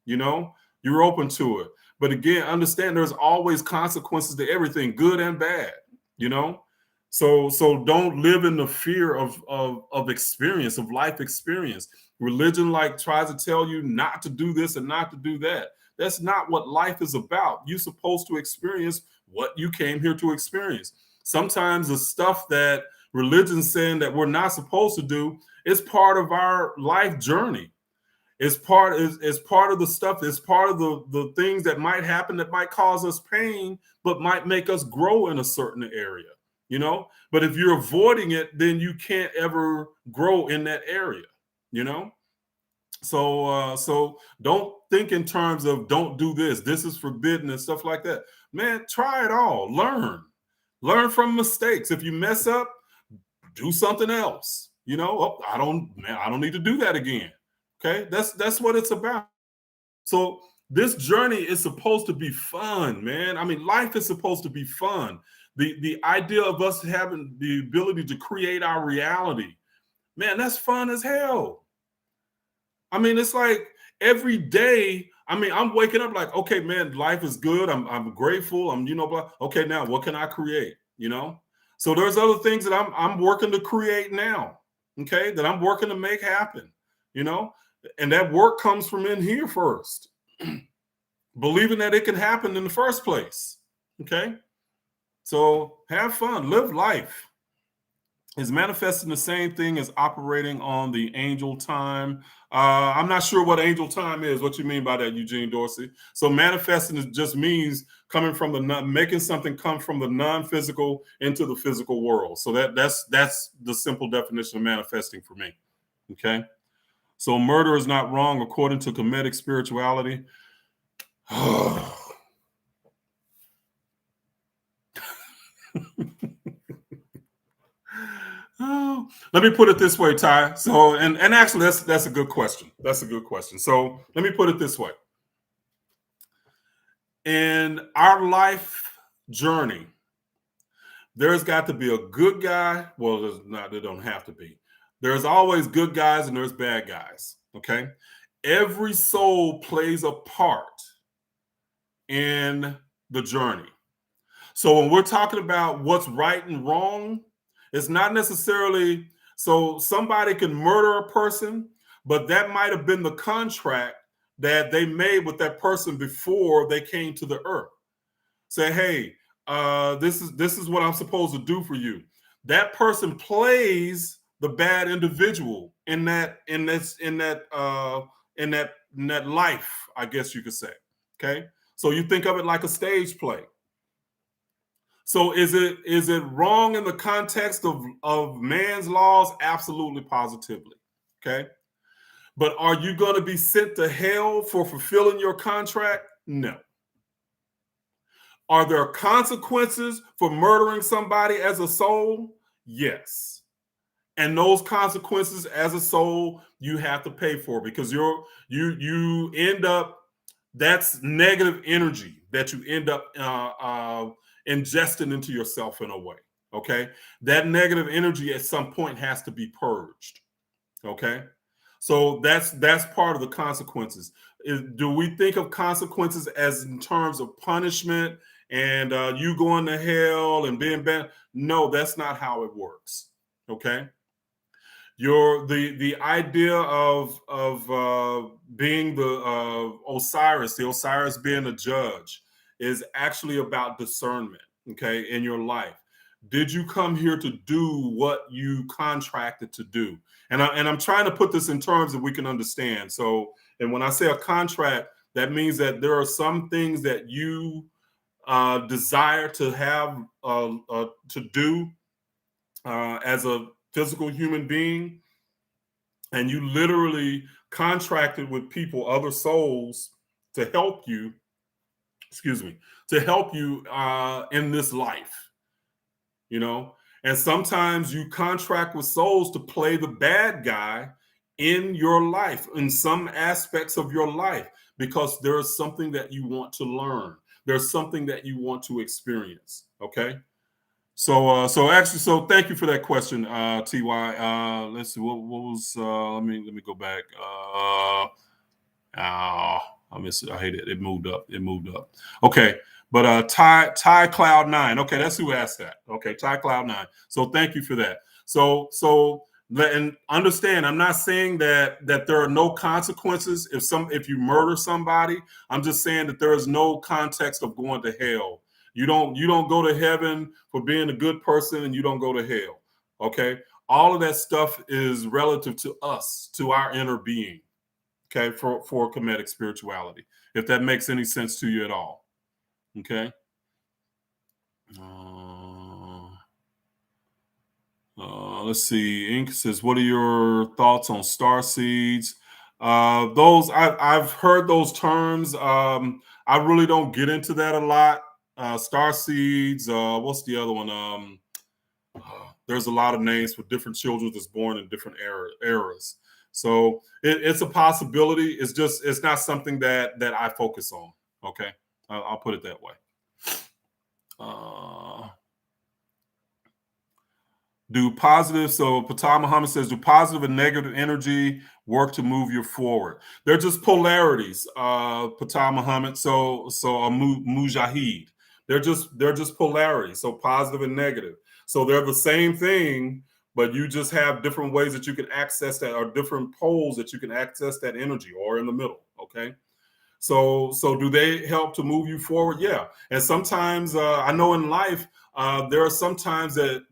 You know, you're open to it. But again, understand there's always consequences to everything, good and bad. You know, so don't live in the fear of experience, of life experience. Religion like tries to tell you not to do this and not to do that. That's not what life is about. You're supposed to experience what you came here to experience. Sometimes the stuff that religion's saying that we're not supposed to do is part of our life journey. It's part of the stuff. It's part of the things that might happen that might cause us pain, but might make us grow in a certain area. You know, but if you're avoiding it, then you can't ever grow in that area. You know, so don't think in terms of don't do this. This is forbidden and stuff like that. Man, try it all. Learn from mistakes. If you mess up, do something else. You know, oh, I don't need to do that again. Okay, that's what it's about. So this journey is supposed to be fun, man. I mean, life is supposed to be fun. The idea of us having the ability to create our reality, man, that's fun as hell. I mean, it's like every day. I mean, I'm waking up like, okay, man, life is good. I'm grateful. I'm, blah. Okay, now what can I create? You know, so there's other things that I'm working to create now. Okay, that I'm working to make happen. You know, and that work comes from in here first, believing that it can happen in the first place. Okay, so have fun, live life. Is manifesting the same thing as operating on the angel time? I'm not sure what angel time is. What you mean by that, Eugene Dorsey? So manifesting just means coming from making something come from the non-physical into the physical world. So that's the simple definition of manifesting for me. Okay. So murder is not wrong according to Kemetic spirituality. Oh, let me put it this way, Ty. So, and actually, that's a good question. That's a good question. So, let me put it this way: in our life journey, there's got to be a good guy. Well, there's not. There don't have to be. There's always good guys and there's bad guys. Okay, every soul plays a part in the journey. So, when we're talking about what's right and wrong, it's not necessarily so somebody can murder a person, but that might have been the contract that they made with that person before they came to the earth. Say, hey, this is what I'm supposed to do for you. That person plays the bad individual in that life, I guess you could say. Okay, so you think of it like a stage play. So is it wrong in the context of man's laws? Absolutely, positively. Okay. But are you going to be sent to hell for fulfilling your contract? No. Are there consequences for murdering somebody as a soul? Yes. And those consequences as a soul, you have to pay for because you end up, that's negative energy that you end up ingesting into yourself in a way. Okay, that negative energy at some point has to be purged. Okay, so that's part of the consequences. Do we think of consequences as in terms of punishment and you going to hell and being banned? No, that's not how it works. Okay, the idea of being the Osiris being a judge is actually about discernment. Okay, in your life, did you come here to do what you contracted to do? And I'm trying to put this in terms that we can understand. So, and when I say a contract, that means that there are some things that you desire to have to do as a physical human being, and you literally contracted with people, other souls, to help you. Excuse me, to help you in this life. You know, and sometimes you contract with souls to play the bad guy in your life, in some aspects of your life, because there's something that you want to learn. There's something that you want to experience. Okay. So thank you for that question, Ty. Let's see, what was let me go back. I miss it. I hate it. It moved up. It moved up. Okay. But Ty Cloud 9. Okay, that's who asked that. Okay, Ty Cloud 9. So thank you for that. And understand, I'm not saying that there are no consequences if you murder somebody. I'm just saying that there is no context of going to hell. You don't go to heaven for being a good person, and you don't go to hell. Okay? All of that stuff is relative to us, to our inner being. Okay, for Kemetic spirituality, if that makes any sense to you at all. Okay. Let's see. Ink says, "What are your thoughts on star seeds?" Those I've heard those terms. I really don't get into that a lot. Star seeds. What's the other one? There's a lot of names for different children that's born in different eras. So it's a possibility. It's not something that I focus on. Okay, I'll put it that way. Do positive, so Patah Muhammad says, do positive and negative energy work to move you forward? They're just polarities, Patah Muhammad. So a mujahid. They're just polarities. So positive and negative. So they're the same thing, but you just have different ways that you can access that, or different poles that you can access that energy, or in the middle. Okay. So do they help to move you forward? Yeah. And sometimes I know in life there are some times that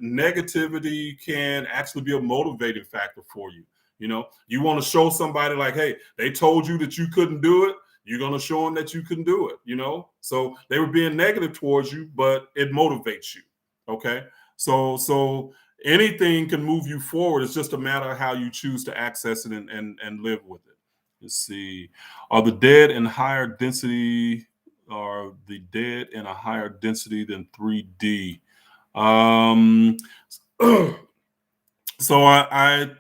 negativity can actually be a motivating factor for you. You know, you want to show somebody like, hey, they told you that you couldn't do it. You're going to show them that you can do it. You know, so they were being negative towards you, but it motivates you. Okay. So anything can move you forward. It's just a matter of how you choose to access it and live with it. Let's see. Are the dead in higher density? Are the dead in a higher density than 3D? So I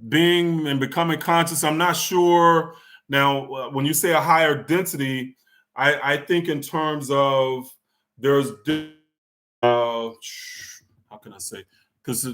being and becoming conscious, I'm not sure. Now, when you say a higher density, I think in terms of there's how can I say? Because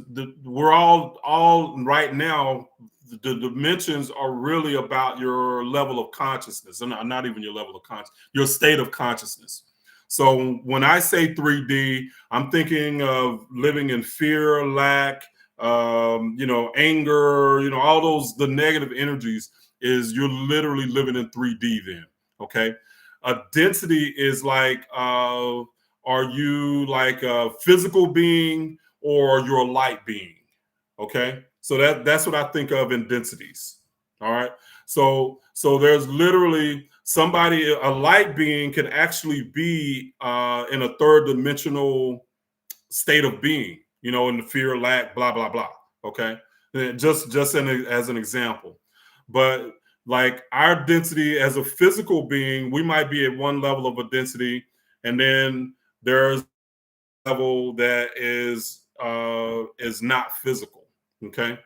we're all right now, the dimensions are really about your level of consciousness, and not even your level of consciousness, your state of consciousness. So when I say 3D, I'm thinking of living in fear, lack, anger, all those, the negative energies, is you're literally living in 3D then. Okay. A density is like, are you like a physical being, or you're a light being? Okay. So that's what I think of in densities. All right. So there's literally somebody, a light being can actually be in a third dimensional state of being, in the fear, lack, blah, blah, blah. Okay. Just as an example. But like our density as a physical being, we might be at one level of a density, and then there's a level that is not physical. Okay.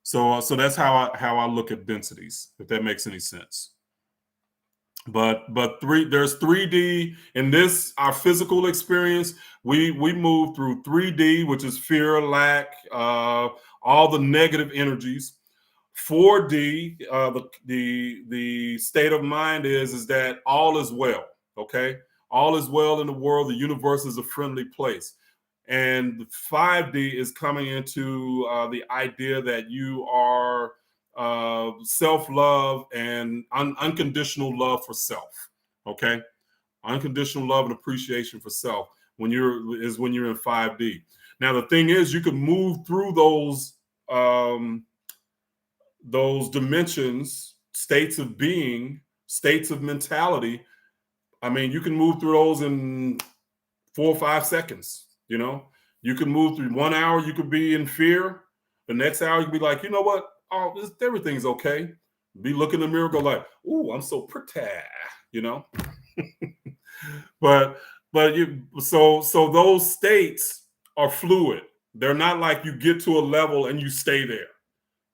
So that's how I look at densities, if that makes any sense. But there's 3D in this, our physical experience. We move through 3D, which is fear, lack, all the negative energies. 4D, the state of mind is that all is well. Okay, all is well in the world. The universe is a friendly place. And 5D is coming into the idea that you are self-love and unconditional love for self. Okay, unconditional love and appreciation for self. when you're in 5D. Now the thing is, you can move through those dimensions, states of being, states of mentality. I mean, you can move through those in 4 or 5 seconds. You know, you can move through 1 hour. You could be in fear. The next hour, you could be like, you know what? Oh, everything's okay. Be looking in the mirror, go like, "Ooh, I'm so pretty," you know. but so those states are fluid. They're not like you get to a level and you stay there.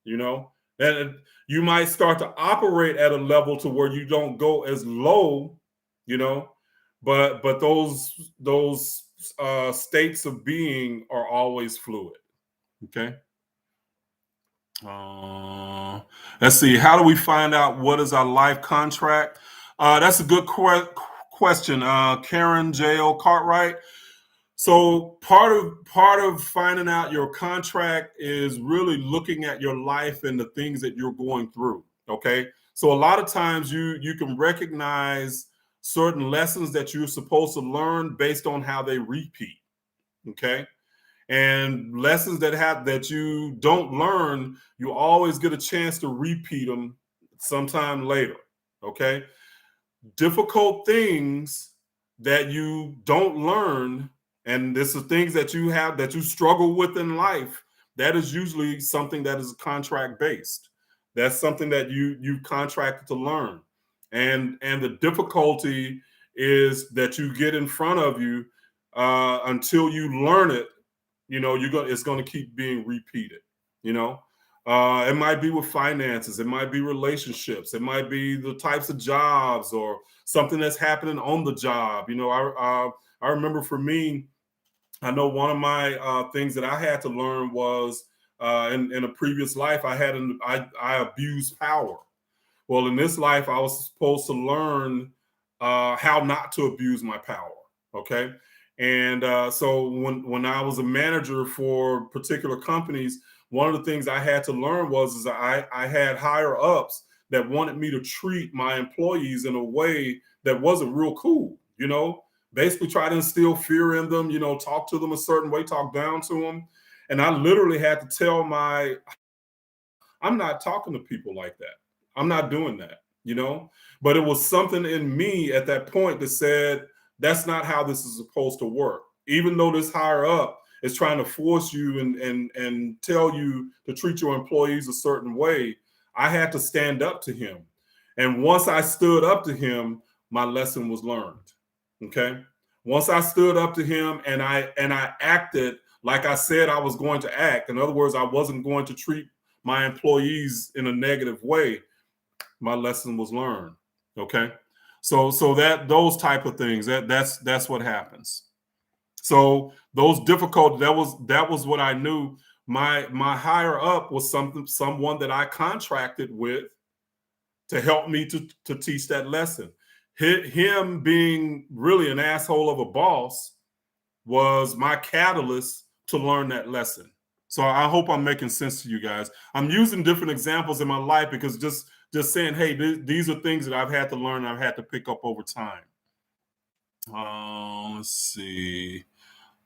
You know, and you might start to operate at a level to where you don't go as low. You know, but those states of being are always fluid. Okay. Let's see. How do we find out what is our life contract? That's a good question. Karen J.O. Cartwright. So part of finding out your contract is really looking at your life and the things that you're going through. Okay. So a lot of times you can recognize certain lessons that you're supposed to learn based on how they repeat. Okay. And lessons that you don't learn, you always get a chance to repeat them sometime later. Okay. Difficult things that you don't learn, and this is things that you struggle with in life, that is usually something that is contract based. That's something that you contracted to learn. And the difficulty is that you get in front of you until you learn it. You know, it's going to keep being repeated. You know, it might be with finances, it might be relationships, it might be the types of jobs or something that's happening on the job. You know, I remember for me, I know one of my things that I had to learn was in a previous life, I abused power. Well, in this life, I was supposed to learn how not to abuse my power. Okay. And so when I was a manager for particular companies, one of the things I had to learn was I had higher ups that wanted me to treat my employees in a way that wasn't real cool. You know, basically try to instill fear in them. You know, talk to them a certain way, talk down to them, and I literally had to tell I'm not talking to people like that. I'm not doing that, you know? But it was something in me at that point that said, that's not how this is supposed to work. Even though this higher up is trying to force you and tell you to treat your employees a certain way, I had to stand up to him. And once I stood up to him, my lesson was learned. Okay. Once I stood up to him and I acted like I said I was going to act. In other words, I wasn't going to treat my employees in a negative way, my lesson was learned. Okay. So that those type of things, that's what happens. So those difficult, that was what I knew. My higher up was someone that I contracted with to help me to teach that lesson. Him being really an asshole of a boss was my catalyst to learn that lesson. So I hope I'm making sense to you guys. I'm using different examples in my life because just saying, hey, these are things that I've had to learn, I've had to pick up over time. Let's see.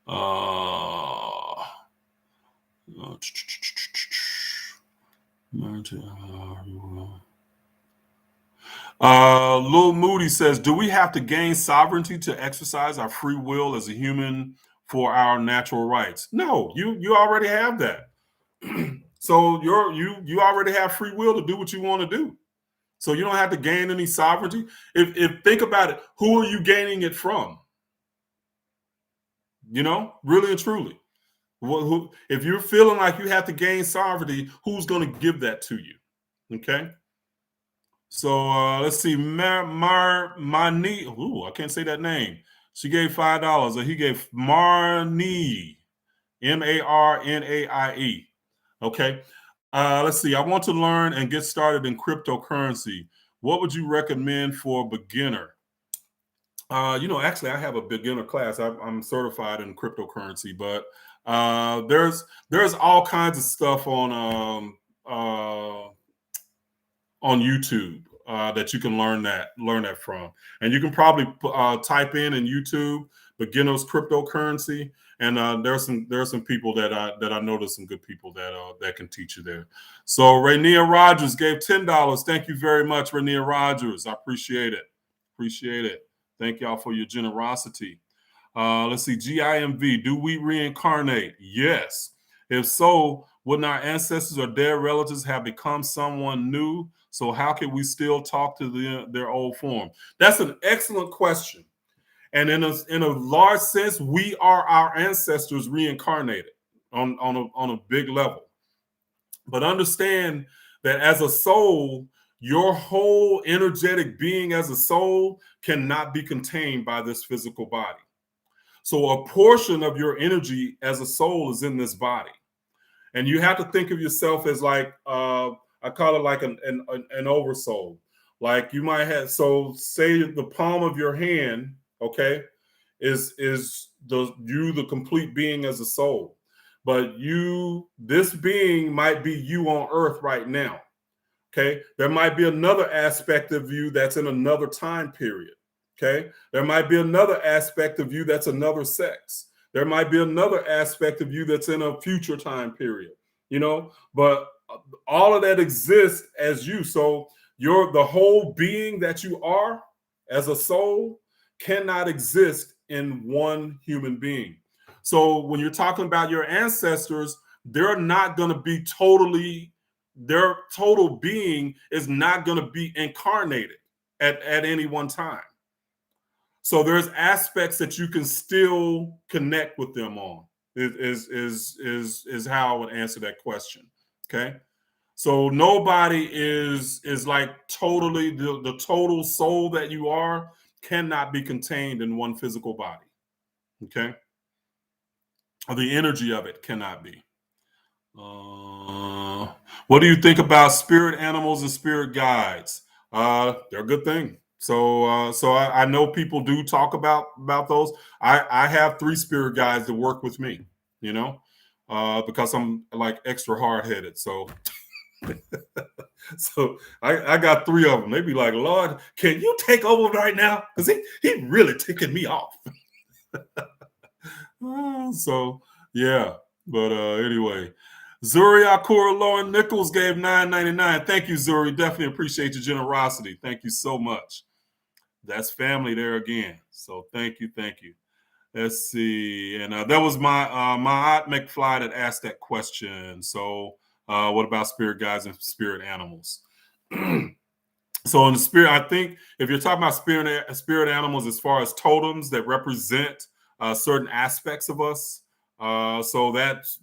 Lil Moody says, do we have to gain sovereignty to exercise our free will as a human for our natural rights? No, you already have that. So you already have free will to do what you want to do. So you don't have to gain any sovereignty. If think about it, who are you gaining it from? You know, really and truly. If you're feeling like you have to gain sovereignty, who's going to give that to you? Okay. So let's see, Marni. Ooh, I can't say that name. She gave $5, or he gave Marnie, Marnaie. Okay. Let's see. I want to learn and get started in cryptocurrency. What would you recommend for a beginner? You know, actually, I have a beginner class. I'm certified in cryptocurrency, but there's all kinds of stuff on YouTube that you can learn that from, and you can probably type in YouTube beginners cryptocurrency, and there are some people that I know, there's some good people that can teach you there. So Rainier Rogers gave $10. Thank you very much, Rainier Rogers. I appreciate it. Appreciate it. Thank y'all for your generosity. Let's see, GIMV. Do we reincarnate? Yes. If so, wouldn't our ancestors or dead relatives have become someone new? So how can we still talk to their old form? That's an excellent question. And in a large sense, we are our ancestors reincarnated on a big level. But understand that as a soul, your whole energetic being as a soul cannot be contained by this physical body. So a portion of your energy as a soul is in this body. And you have to think of yourself as like, I call it like an oversoul. Like you might have, so say the palm of your hand, okay, is the complete being as a soul. But this being might be you on earth right now. Okay. There might be another aspect of you that's in another time period. Okay. There might be another aspect of you that's another sex. There might be another aspect of you that's in a future time period, but all of that exists as you. So the whole being that you are as a soul cannot exist in one human being. So when you're talking about your ancestors, they're not going to be their total being is not going to be incarnated at any one time. So there's aspects that you can still connect with them on. Is how I would answer that question. Okay. So nobody is like totally the total soul that you are cannot be contained in one physical body. Okay. Or the energy of it cannot be. What do you think about spirit animals and spirit guides? They're a good thing. So I know people do talk about those. I have 3 spirit guides that work with me, because I'm like extra hard headed. So so I got 3 of them. They be like, Lord, can you take over right now? Because he really ticking me off. So yeah, but anyway. Zuri Akura Lauren Nichols gave $9.99. Thank you, Zuri. Definitely appreciate your generosity. Thank you so much. That's family there again. So thank you. Let's see. And that was my Aunt McFly that asked that question. So what about spirit guides and spirit animals? So in the spirit, I think if you're talking about spirit animals as far as totems that represent certain aspects of us, so that's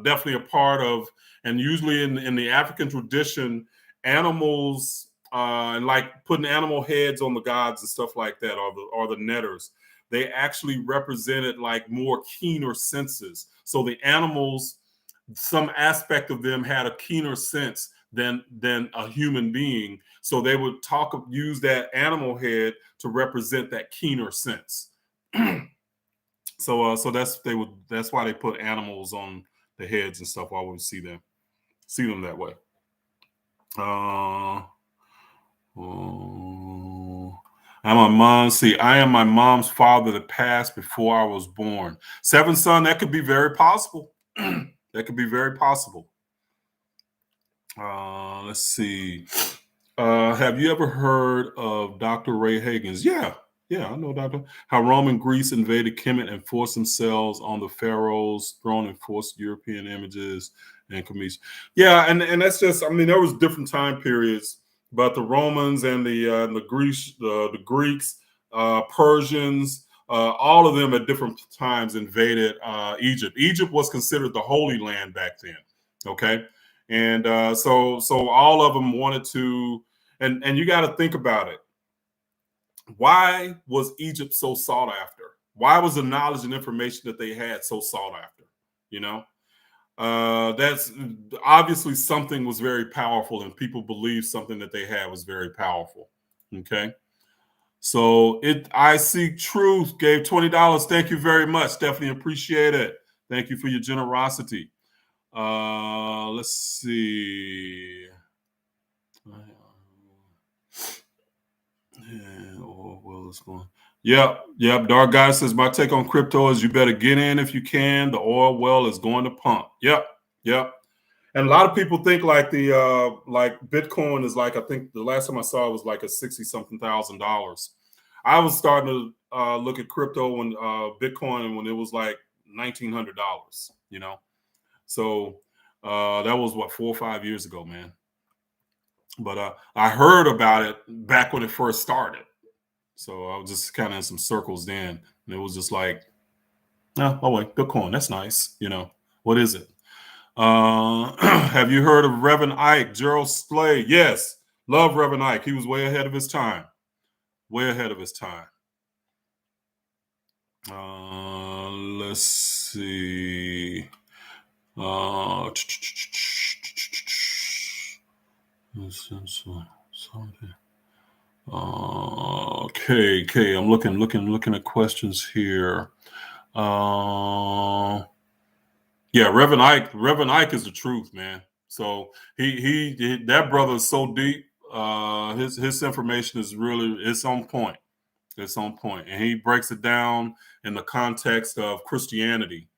definitely a part of, and usually in the African tradition, animals and like putting animal heads on the gods and stuff like that, or the netters, they actually represented like more keener senses. So the animals, some aspect of them had a keener sense than a human being. So they would use that animal head to represent that keener sense. So that's why they put animals on the heads and stuff. Why would we see them that way? I am my mom's father that passed before I was born. Seventh son, that could be very possible. That could be very possible. Let's see. Have you ever heard of Dr. Ray Hagen's? Yeah, I know Dr. How Roman Greece invaded Kemet and forced themselves on the pharaoh's throne and forced European images and commission. Yeah, and that's just, there was different time periods, but the Romans and the Greeks, Persians, all of them at different times invaded Egypt. Egypt was considered the Holy Land back then. Okay. And so all of them wanted to, and you got to think about it. Why was Egypt so sought after? Why was the knowledge and information that they had so sought after? That's obviously something was very powerful, and people believed something that they had was very powerful. Okay. So I Seek Truth gave $20. Thank you very much. Definitely appreciate it. Thank you for your generosity. Let's see. what's going on? Yep. Dark Guy says, my take on crypto is you better get in if you can. The oil well is going to pump. Yep. And a lot of people think like the like Bitcoin is like, I think the last time I saw it was like a 60-something thousand dollars. I was starting to look at crypto when Bitcoin when it was like $1,900, you know. So that was what, 4 or 5 years ago, man. But I heard about it back when it first started. So I was just kind of in some circles then. And it was just like, oh wait, Bitcoin, that's nice. You know, what is it? Have you heard of Reverend Ike, Gerald Slade? Yes, love Reverend Ike. He was way ahead of his time. Way ahead of his time. Let's see. Okay. I'm looking at questions here. Yeah, Reverend Ike is the truth, man. So he that brother is so deep. His information is really, it's on point. It's on point, and he breaks it down in the context of Christianity.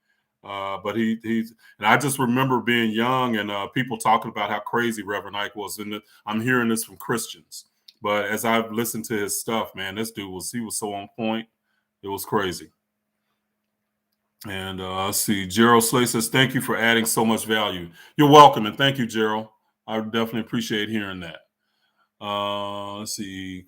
But he's, and I just remember being young and people talking about how crazy Reverend Ike was, and I'm hearing this from Christians. But as I've listened to his stuff, man, this dude was so on point. It was crazy. And let's see, Gerald Slay says, thank you for adding so much value. You're welcome, and thank you, Gerald. I definitely appreciate hearing that. Let's see.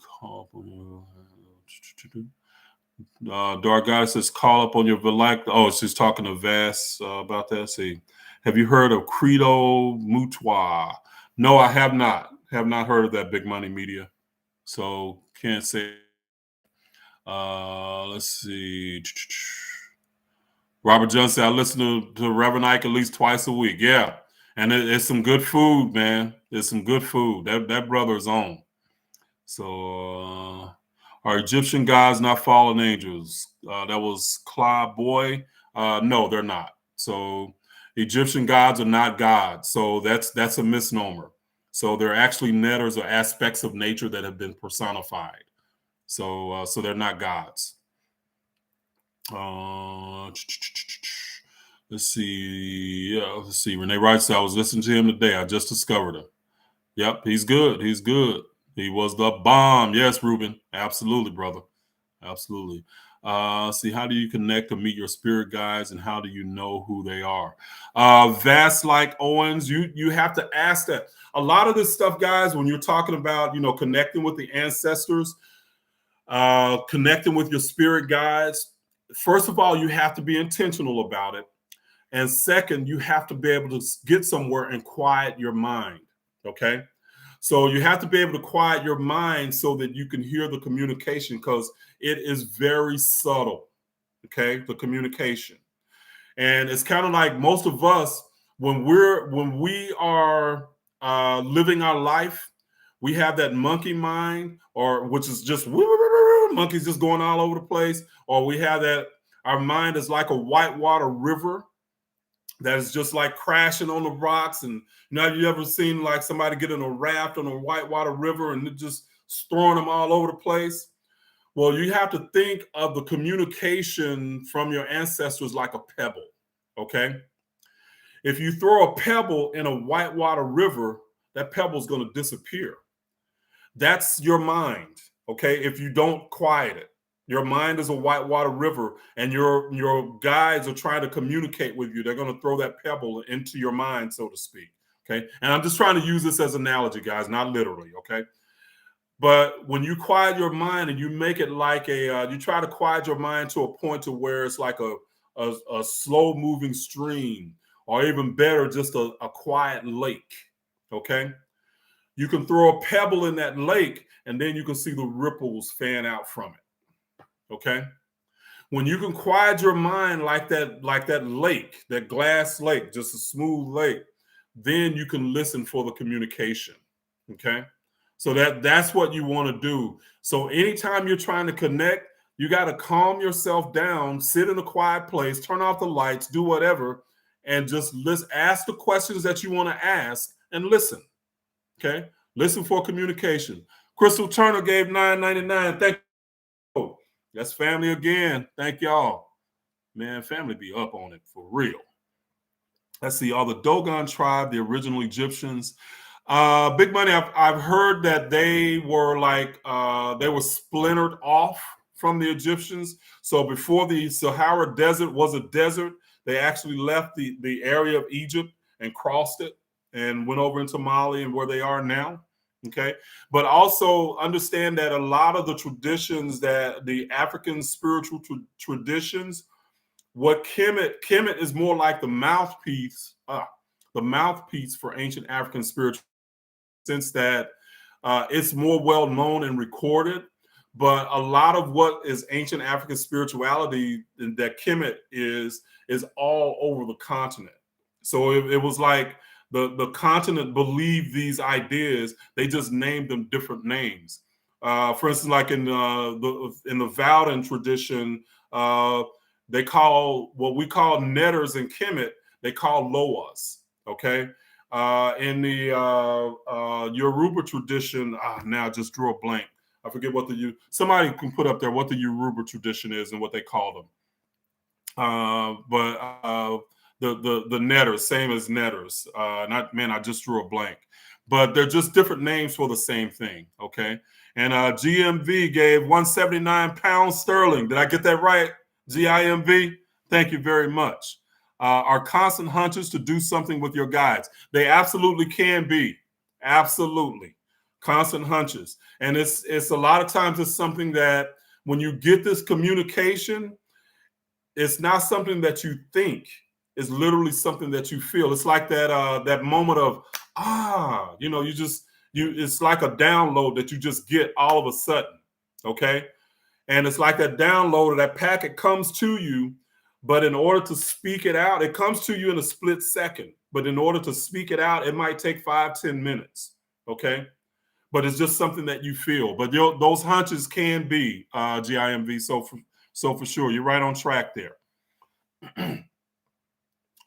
Dark Goddess says, call up on your Velak. Oh, she's talking to Vass about that. Let's see. Have you heard of Credo Mutua? No, I have not. Have not heard of that, Big Money Media. So can't say. Let's see. Robert Johnson, I listen to Reverend Ike at least twice a week. Yeah. And it's some good food, man. It's some good food. That brother is on. So are Egyptian gods not fallen angels? That was Cla Boy. No, they're not. So Egyptian gods are not gods. So that's a misnomer. So they're actually netters or aspects of nature that have been personified. So they're not gods. Let's see. Yeah, let's see. Renee writes, I was listening to him today. I just discovered him. Yep, he's good. He's good. He was the bomb. Yes, Ruben. Absolutely, brother. Absolutely. See, how do you connect to meet your spirit guides, and how do you know who they are? Vast like Owens, you have to ask that. A lot of this stuff, guys, when you're talking about, connecting with the ancestors, connecting with your spirit guides, first of all, you have to be intentional about it. And second, you have to be able to get somewhere and quiet your mind. Okay. So you have to be able to quiet your mind so that you can hear the communication, because it is very subtle. Okay. The communication. And it's kind of like most of us, when we are living our life, we have that monkey mind, or which is just monkeys just going all over the place, or we have that our mind is like a whitewater river that is just like crashing on the rocks. And have you ever seen like somebody get in a raft on a whitewater river and it just throwing them all over the place? Well, you have to think of the communication from your ancestors like a pebble. Okay. If you throw a pebble in a whitewater river, that pebble is going to disappear. That's your mind. Okay. If you don't quiet it, your mind is a whitewater river, and your guides are trying to communicate with you. They're going to throw that pebble into your mind, so to speak. Okay. And I'm just trying to use this as an analogy, guys, not literally. Okay. But when you quiet your mind and you make it like you try to quiet your mind to a point to where it's like a slow moving stream, or even better, just a quiet lake. Okay. You can throw a pebble in that lake, and then you can see the ripples fan out from it. Okay. When you can quiet your mind like that lake, that glass lake, just a smooth lake, then you can listen for the communication. Okay. So that's what you want to do. So anytime you're trying to connect, you got to calm yourself down, sit in a quiet place, turn off the lights, do whatever, and just ask the questions that you want to ask and listen. Okay. Listen for communication. Crystal Turner gave $9.99. Thank you. That's family again. Thank y'all. Man, family be up on it for real. Let's see, all the Dogon tribe, the original Egyptians. Big Money, I've heard that they were they were splintered off from the Egyptians. So before the Sahara Desert was a desert, they actually left the area of Egypt and crossed it and went over into Mali and where they are now. Okay. But also understand that a lot of the traditions, that the African spiritual traditions, what Kemet is more like the mouthpiece for ancient African spiritual, sense that it's more well known and recorded. But a lot of what is ancient African spirituality that Kemet is all over the continent. So it was like the continent believed these ideas. They just named them different names. For instance, like in the Valdan tradition, they call what we call netters in Kemet, they call loas. Okay. In the Yoruba tradition, now I just drew a blank. I forget what somebody can put up there what the Yoruba tradition is and what they call them. But the netters, same as netters. I just drew a blank. But they're just different names for the same thing. Okay. And GMV gave 179 pounds sterling. Did I get that right? GIMV? Thank you very much. Are constant hunches to do something with your guides? They absolutely can be. Absolutely. Constant hunches. And it's a lot of times it's something that when you get this communication, it's not something that you think. It's literally something that you feel. It's like that moment of, it's like a download that you just get all of a sudden. Okay. And it's like that download or that packet comes to you, but in order to speak it out, it comes to you in a split second. But in order to speak it out, it might take 5-10 minutes. Okay. But it's just something that you feel. But those hunches can be GIMV. So for sure, you're right on track there.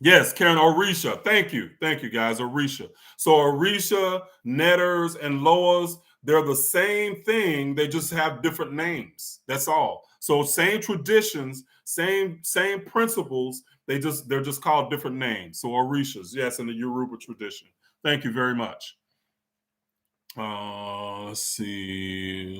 Yes, Karen, Orisha. Thank you, guys. Orisha. So Orisha, netters, and loas, they're the same thing. They just have different names. That's all. So same traditions, same principles. They're just called different names. So Orishas, yes, in the Yoruba tradition. Thank you very much. Let's see.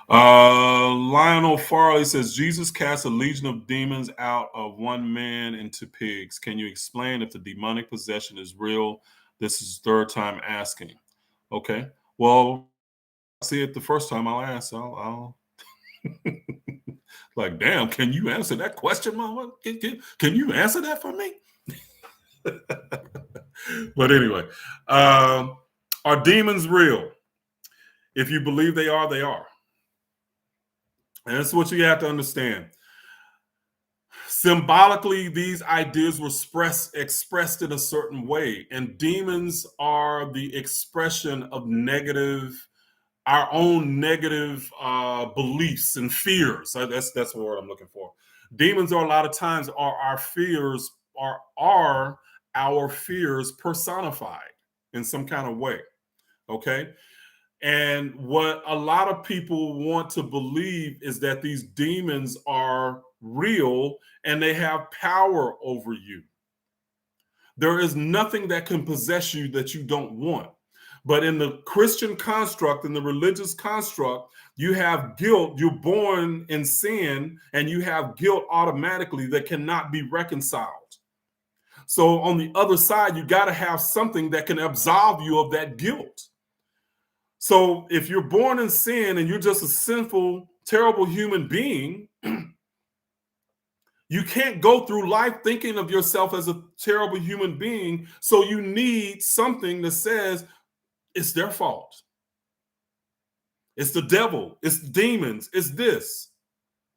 Lionel Farley says Jesus cast a legion of demons out of one man into pigs. Can you explain if the demonic possession is real? This is the third time asking. Okay. Well, see it the first time I'll ask. I'll like, damn, can you answer that question, Mama? Can you answer that for me? But anyway, are demons real? If you believe they are, they are. And that's what you have to understand. Symbolically, these ideas were expressed in a certain way, and demons are the expression of our own negative beliefs and fears. That's the word I'm looking for. Demons are a lot of times our fears personified in some kind of way. Okay. And what a lot of people want to believe is that these demons are real and they have power over you. There is nothing that can possess you that you don't want. But in the Christian construct, in the religious construct, you have guilt. You're born in sin and you have guilt automatically that cannot be reconciled. So on the other side, you got to have something that can absolve you of that guilt. So if you're born in sin and you're just a sinful, terrible human being, you can't go through life thinking of yourself as a terrible human being. So you need something that says it's their fault. It's the devil. It's demons. It's this.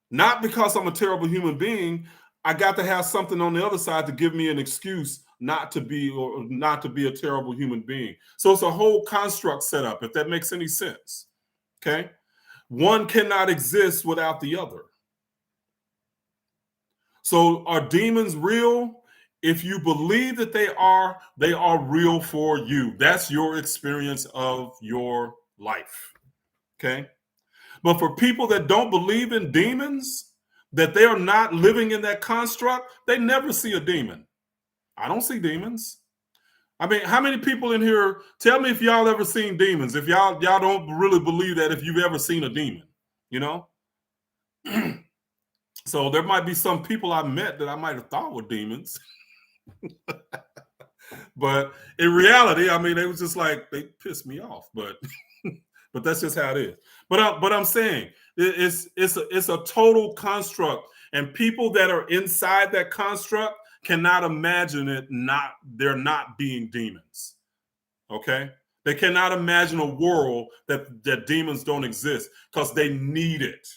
Not because I'm a terrible human being. I got to have something on the other side to give me an excuse not to be a terrible human being. So it's a whole construct set up, if that makes any sense. Okay. One cannot exist without the other. So are demons real? If you believe that they are real for you. That's your experience of your life. Okay. But for people that don't believe in demons, that they are not living in that construct, they never see a demon. I don't see demons. I mean, how many people in here, tell me if y'all ever seen demons, if y'all don't really believe that, if you've ever seen a demon, you know? So there might be some people I met that I might have thought were demons. But in reality, I mean, they was just like, they pissed me off, but but that's just how it is. But I'm saying it's a total construct, and people that are inside that construct cannot imagine they're not being demons. Okay, they cannot imagine a world that demons don't exist, because they need it.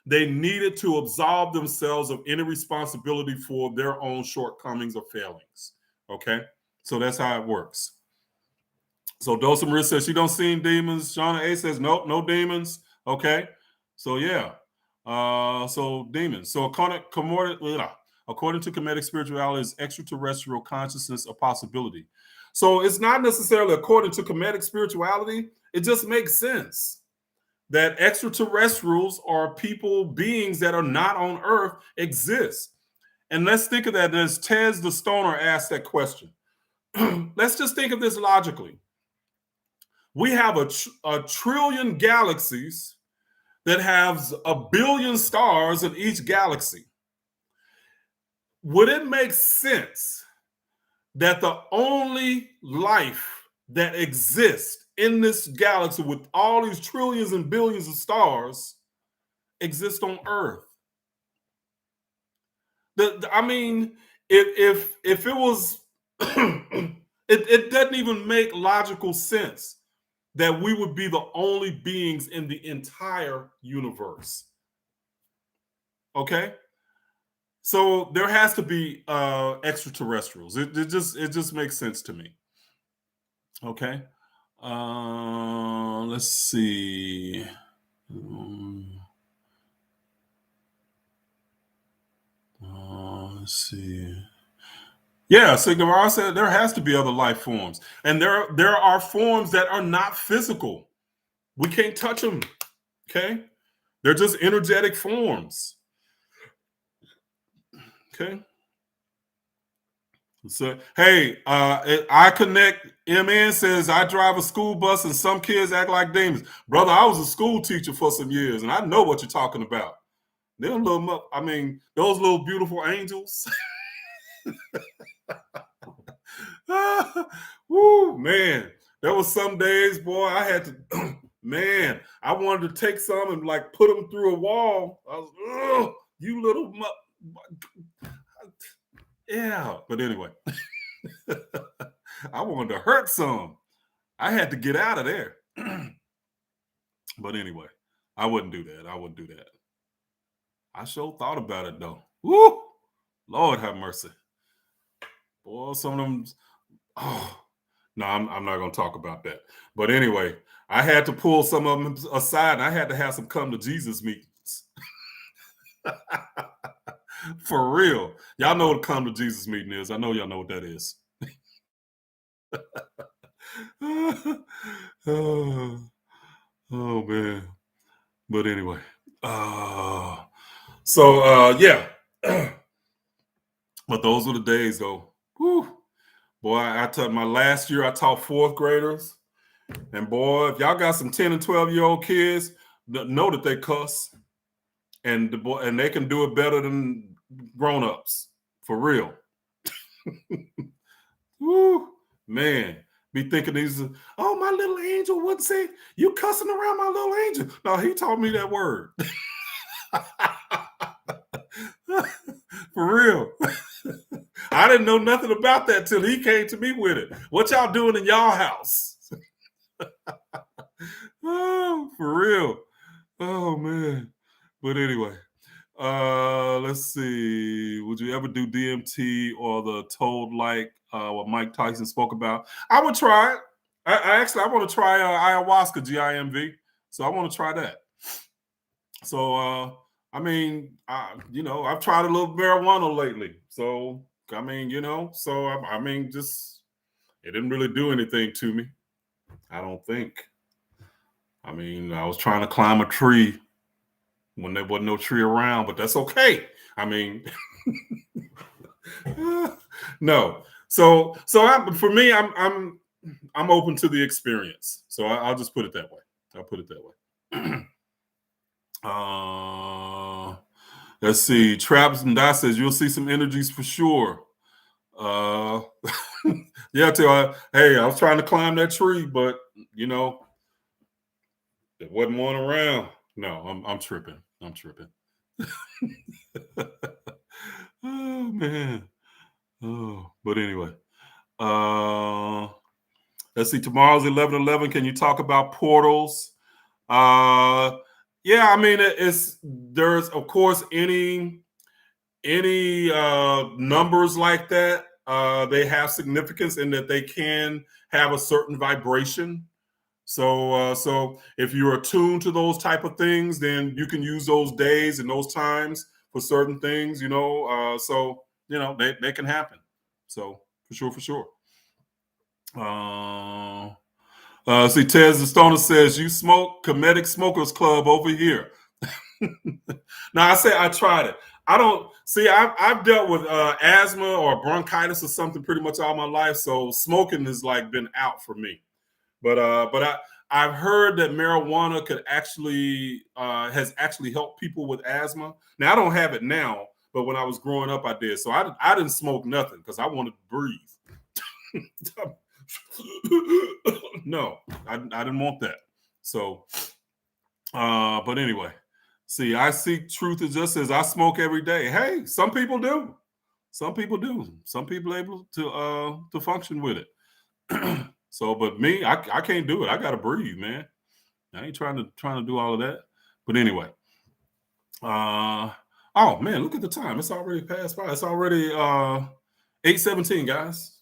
They need it to absolve themselves of any responsibility for their own shortcomings or failings. Okay, so that's how it works. So Dulce Maria says she don't see demons. Shauna A says nope, no demons. Okay, so yeah, so demons. So according to Kemetic spirituality, is extraterrestrial consciousness a possibility? So it's not necessarily according to Kemetic spirituality. It just makes sense that extraterrestrials are people, beings that are not on Earth, exist. And let's think of that as Tez the Stoner asked that question. Let's just think of this logically. We have a trillion galaxies that has a billion stars in each galaxy. Would it make sense that the only life that exists in this galaxy with all these trillions and billions of stars exists on Earth? I mean, if it was, it doesn't even make logical sense that we would be the only beings in the entire universe. Okay, so there has to be extraterrestrials. It just makes sense to me. Okay, let's see. Let's see. Yeah, Sigmar said there has to be other life forms, and there are forms that are not physical. We can't touch them. Okay, they're just energetic forms. Okay. So hey, I connect. MN says I drive a school bus and some kids act like demons. Brother, I was a school teacher for some years, and I know what you're talking about. Them little, I mean, those little beautiful angels. Woo, man. There was some days, boy, I had to, man, I wanted to take some and like put them through a wall. I was, you little, yeah. But anyway, I wanted to hurt some. I had to get out of there. But anyway, I wouldn't do that. I wouldn't do that. I sure thought about it though. Woo! Lord have mercy. Boy, some of them, oh, no, I'm not going to talk about that. But anyway, I had to pull some of them aside, and I had to have some come to Jesus meetings. For real. Y'all know what come to Jesus meeting is. I know y'all know what that is. Oh, man. But anyway. Yeah. But those were the days though. Whew. Boy, I taught my last year, I taught fourth graders. And boy, if y'all got some 10 and 12-year-old kids, know that they cuss. And they can do it better than grown-ups. For real. Woo, man. Be thinking these, oh, my little angel wouldn't say, you cussing around my little angel. No, he taught me that word. For real. I didn't know nothing about that till he came to me with it. What y'all doing in y'all house? Oh, for real. Oh, man. But anyway, let's see. Would you ever do DMT or the toad like what Mike Tyson spoke about? I would try it. I want to try ayahuasca, GIMV. So I want to try that. So I mean, I've tried a little marijuana lately. So I mean, I mean, just it didn't really do anything to me. I don't think. I mean, I was trying to climb a tree when there wasn't no tree around, but that's okay. I mean, no. For me, I'm open to the experience. So I'll just put it that way. I'll put it that way. Let's see. Travis and Dot says you'll see some energies for sure. Yeah, hey, I was trying to climb that tree, but you know, there wasn't one around. No, I'm tripping. I'm tripping. Oh man. Oh, but anyway. Uh let's see. Tomorrow's 11/11. Can you talk about portals? Yeah, I mean there's of course any numbers like that, they have significance in that they can have a certain vibration. So if you're attuned to those type of things, then you can use those days and those times for certain things, so they can happen. So for sure. See, Tez the Stoner says you smoke Kemetic Smokers Club over here. Now I say I tried it. I don't see. I've dealt with asthma or bronchitis or something pretty much all my life, so smoking has like been out for me. But I've heard that marijuana could actually has actually helped people with asthma. Now I don't have it now, but when I was growing up, I did. So I didn't smoke nothing because I wanted to breathe. No, I didn't want that. So, but anyway. See, I seek truth as just as I smoke every day. Hey, some people do. Some people do. Some people able to function with it. So, but me, I can't do it. I gotta breathe, man. I ain't trying to do all of that. But anyway. Oh man, look at the time. It's already past by. It's already 8:17, guys.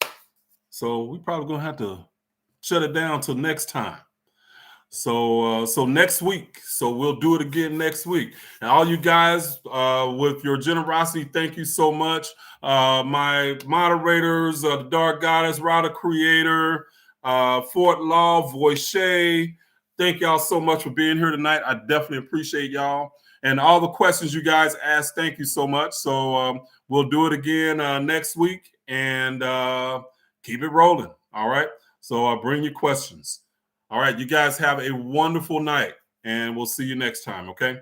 So we probably gonna have to shut it down till next time. So next week, so we'll do it again next week. And all you guys, with your generosity, thank you so much. My moderators, the Dark Goddess, Rada Creator, Fort Law, Voche, thank y'all so much for being here tonight. I definitely appreciate y'all. And all the questions you guys asked, thank you so much. So we'll do it again next week and keep it rolling. All right. So bring your questions. All right, you guys have a wonderful night, and we'll see you next time, okay?